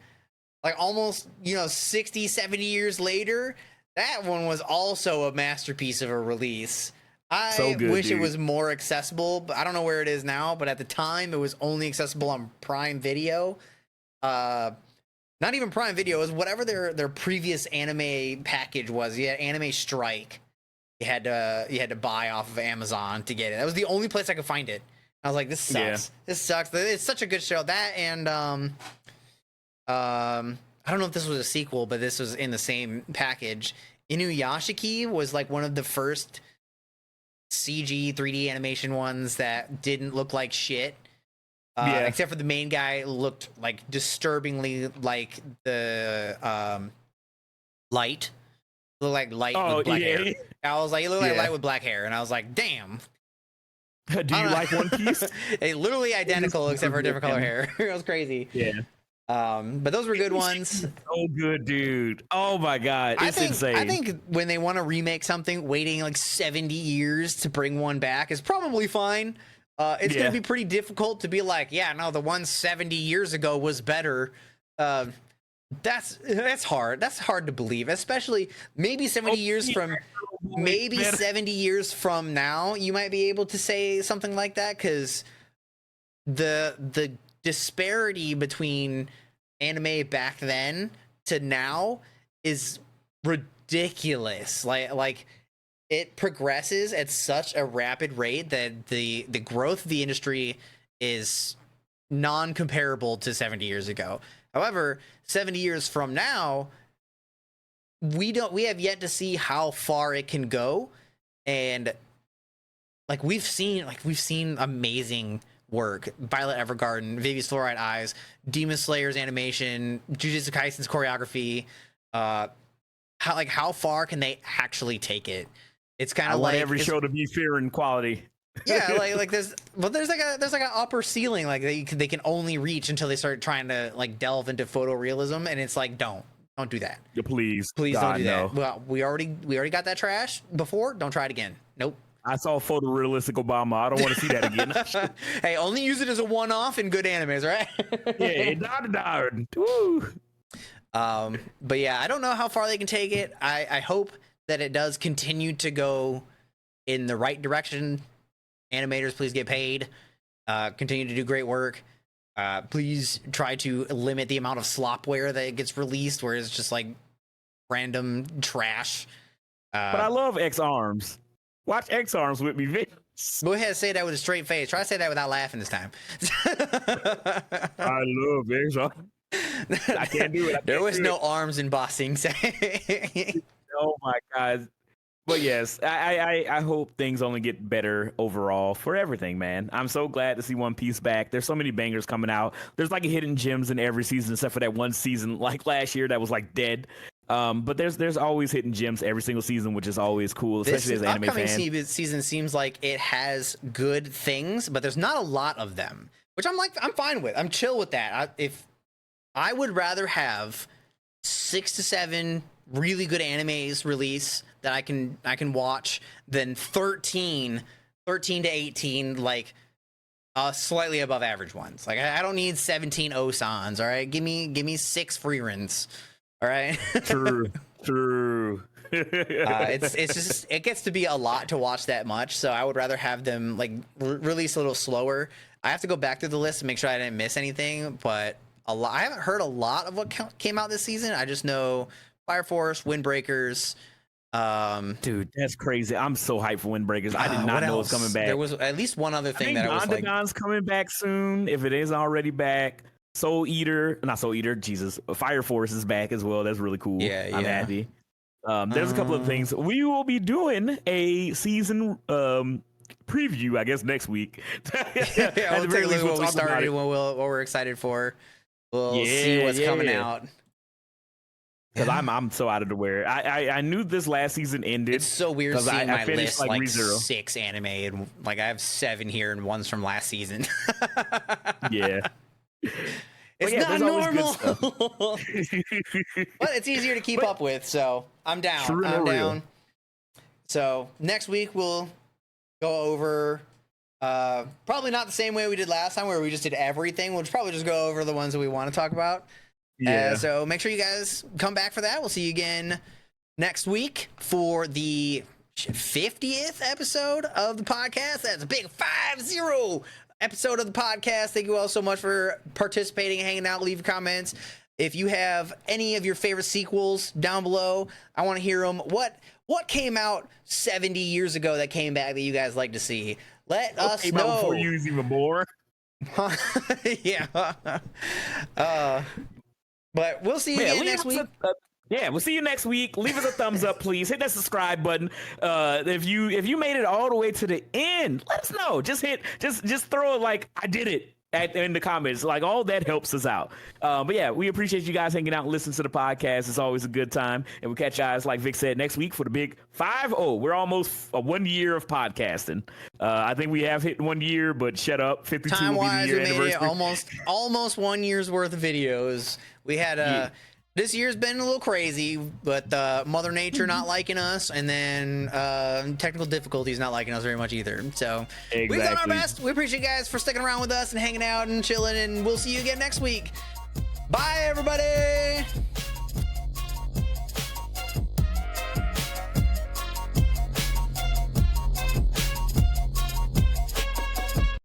Speaker 2: like almost 60 70 years later. That one was also a masterpiece of a release. I wish it was more accessible, but I don't know where it is now, but at the time it was only accessible on Prime Video. Not even Prime Video, it was whatever their previous anime package was. You had Anime Strike. You had to buy off of Amazon to get it. That was the only place I could find it. I was like, this sucks. Yeah. This sucks. It's such a good show. That and I don't know if this was a sequel, but this was in the same package. Inuyashiki was like one of the first CG 3D animation ones that didn't look like shit. Except for the main guy looked like disturbingly like the Light. Looked like Light with black hair. I was like, he looked like Light with black hair, and I was like, damn.
Speaker 1: Do you like One Piece?
Speaker 2: They literally identical except for different color hair. It was crazy.
Speaker 1: Yeah.
Speaker 2: But those were good ones.
Speaker 1: So good, dude. Oh my god, it's insane.
Speaker 2: I think when they want to remake something, waiting like 70 years to bring one back is probably fine. It's gonna be pretty difficult to be like, yeah, no, the one 70 years ago was better. That's hard. That's hard to believe, especially maybe 70 years from 70 years from now, you might be able to say something like that, because the disparity between anime back then to now is ridiculous. Like it progresses at such a rapid rate that the growth of the industry is non-comparable to 70 years ago. However, 70 years from now, we have yet to see how far it can go, and like we've seen amazing work. Violet Evergarden, Vivi's Fluorite Eyes, Demon Slayer's animation, Jujutsu Kaisen's choreography. How far can they actually take it? It's kind of like
Speaker 1: every show to be fair in quality.
Speaker 2: Yeah, like there's like an upper ceiling like they can only reach until they start trying to like delve into photorealism, and it's like don't do that.
Speaker 1: Yeah, please
Speaker 2: God, don't do
Speaker 1: no.
Speaker 2: that. Well, we already got that trash before. Don't try it again. Nope.
Speaker 1: I saw photorealistic Obama. I don't want to see that again.
Speaker 2: Hey, only use it as a one-off in good animes, right?
Speaker 1: Yeah, it died. Woo.
Speaker 2: But yeah, I don't know how far they can take it. I hope that it does continue to go in the right direction. Animators, please get paid. Continue to do great work. Please try to limit the amount of slopware that gets released, where it's just like random trash.
Speaker 1: But I love X Arms. Watch X Arms with me, Vince.
Speaker 2: Go ahead and say that with a straight face. Try to say that without laughing this time.
Speaker 1: I love X Arms. I can't do it.
Speaker 2: There was no arms in boxing.
Speaker 1: Oh my god. But yes, I hope things only get better overall for everything, man. I'm so glad to see One Piece back. There's so many bangers coming out. There's like hidden gems in every season, except for that one season like last year that was like dead. But there's always hidden gems every single season, which is always cool, especially as an anime fan.
Speaker 2: Upcoming season seems like it has good things, but there's not a lot of them, which I'm fine with. I'm chill with that. If I would rather have 6 to 7 really good animes release that I can watch than 13 to 18 like slightly above average ones. Like I don't need 17 Osans. All right, give me 6 free runs. All right.
Speaker 1: True.
Speaker 2: It's just it gets to be a lot to watch that much, so I would rather have them like release a little slower. I have to go back through the list to make sure I didn't miss anything, but I haven't heard a lot of what came out this season. I just know Fire Force, Windbreakers.
Speaker 1: Dude, that's crazy. I'm so hyped for Windbreakers. I did not know it was coming back.
Speaker 2: There was at least one other thing that I was like,
Speaker 1: Gondagon's coming back soon, if it is already back. Not Soul Eater, Jesus. Fire Force is back as well. That's really cool.
Speaker 2: Yeah,
Speaker 1: I'm happy. There's a couple of things. We will be doing a season preview, I guess, next week.
Speaker 2: yeah, we'll take a look at what we started and what we're excited for. We'll see what's coming out.
Speaker 1: Because I'm so out of the wear. I knew this last season ended.
Speaker 2: It's so weird seeing my list like
Speaker 1: ReZero.
Speaker 2: 6 anime, and like I have 7 here, and one's from last season.
Speaker 1: Yeah.
Speaker 2: It's not normal. But it's easier to keep up with, so I'm down. I'm down. So next week we'll go over probably not the same way we did last time where we just did everything. We'll probably just go over the ones that we want to talk about. Yeah. So make sure you guys come back for that. We'll see you again next week for the 50th episode of the podcast. That's a big 50 episode of the podcast. Thank you all so much for participating and hanging out. Leave your comments. If you have any of your favorite sequels down below, I want to hear them. What came out 70 years ago that came back that you guys like to see? Let us know.
Speaker 1: Before you use even more.
Speaker 2: Yeah. But we'll see you again next week.
Speaker 1: Yeah, we'll see you next week. Leave us a thumbs up, please. Hit that subscribe button. If you made it all the way to the end, let us know. Just throw it like I did it in the comments. Like all that helps us out. But yeah, we appreciate you guys hanging out and listening to the podcast. It's always a good time. And we'll catch you guys, like Vic said, next week for the big 50. We're almost 1 year of podcasting. I think we have hit 1 year, but shut up. 52
Speaker 2: time-wise,
Speaker 1: will be
Speaker 2: we
Speaker 1: the year
Speaker 2: made
Speaker 1: anniversary.
Speaker 2: it almost 1 year's worth of videos. We had this year's been a little crazy, but Mother Nature not liking us, and then technical difficulties not liking us very much either. So we've done our best. We appreciate you guys for sticking around with us and hanging out and chilling, and we'll see you again next week. Bye, everybody.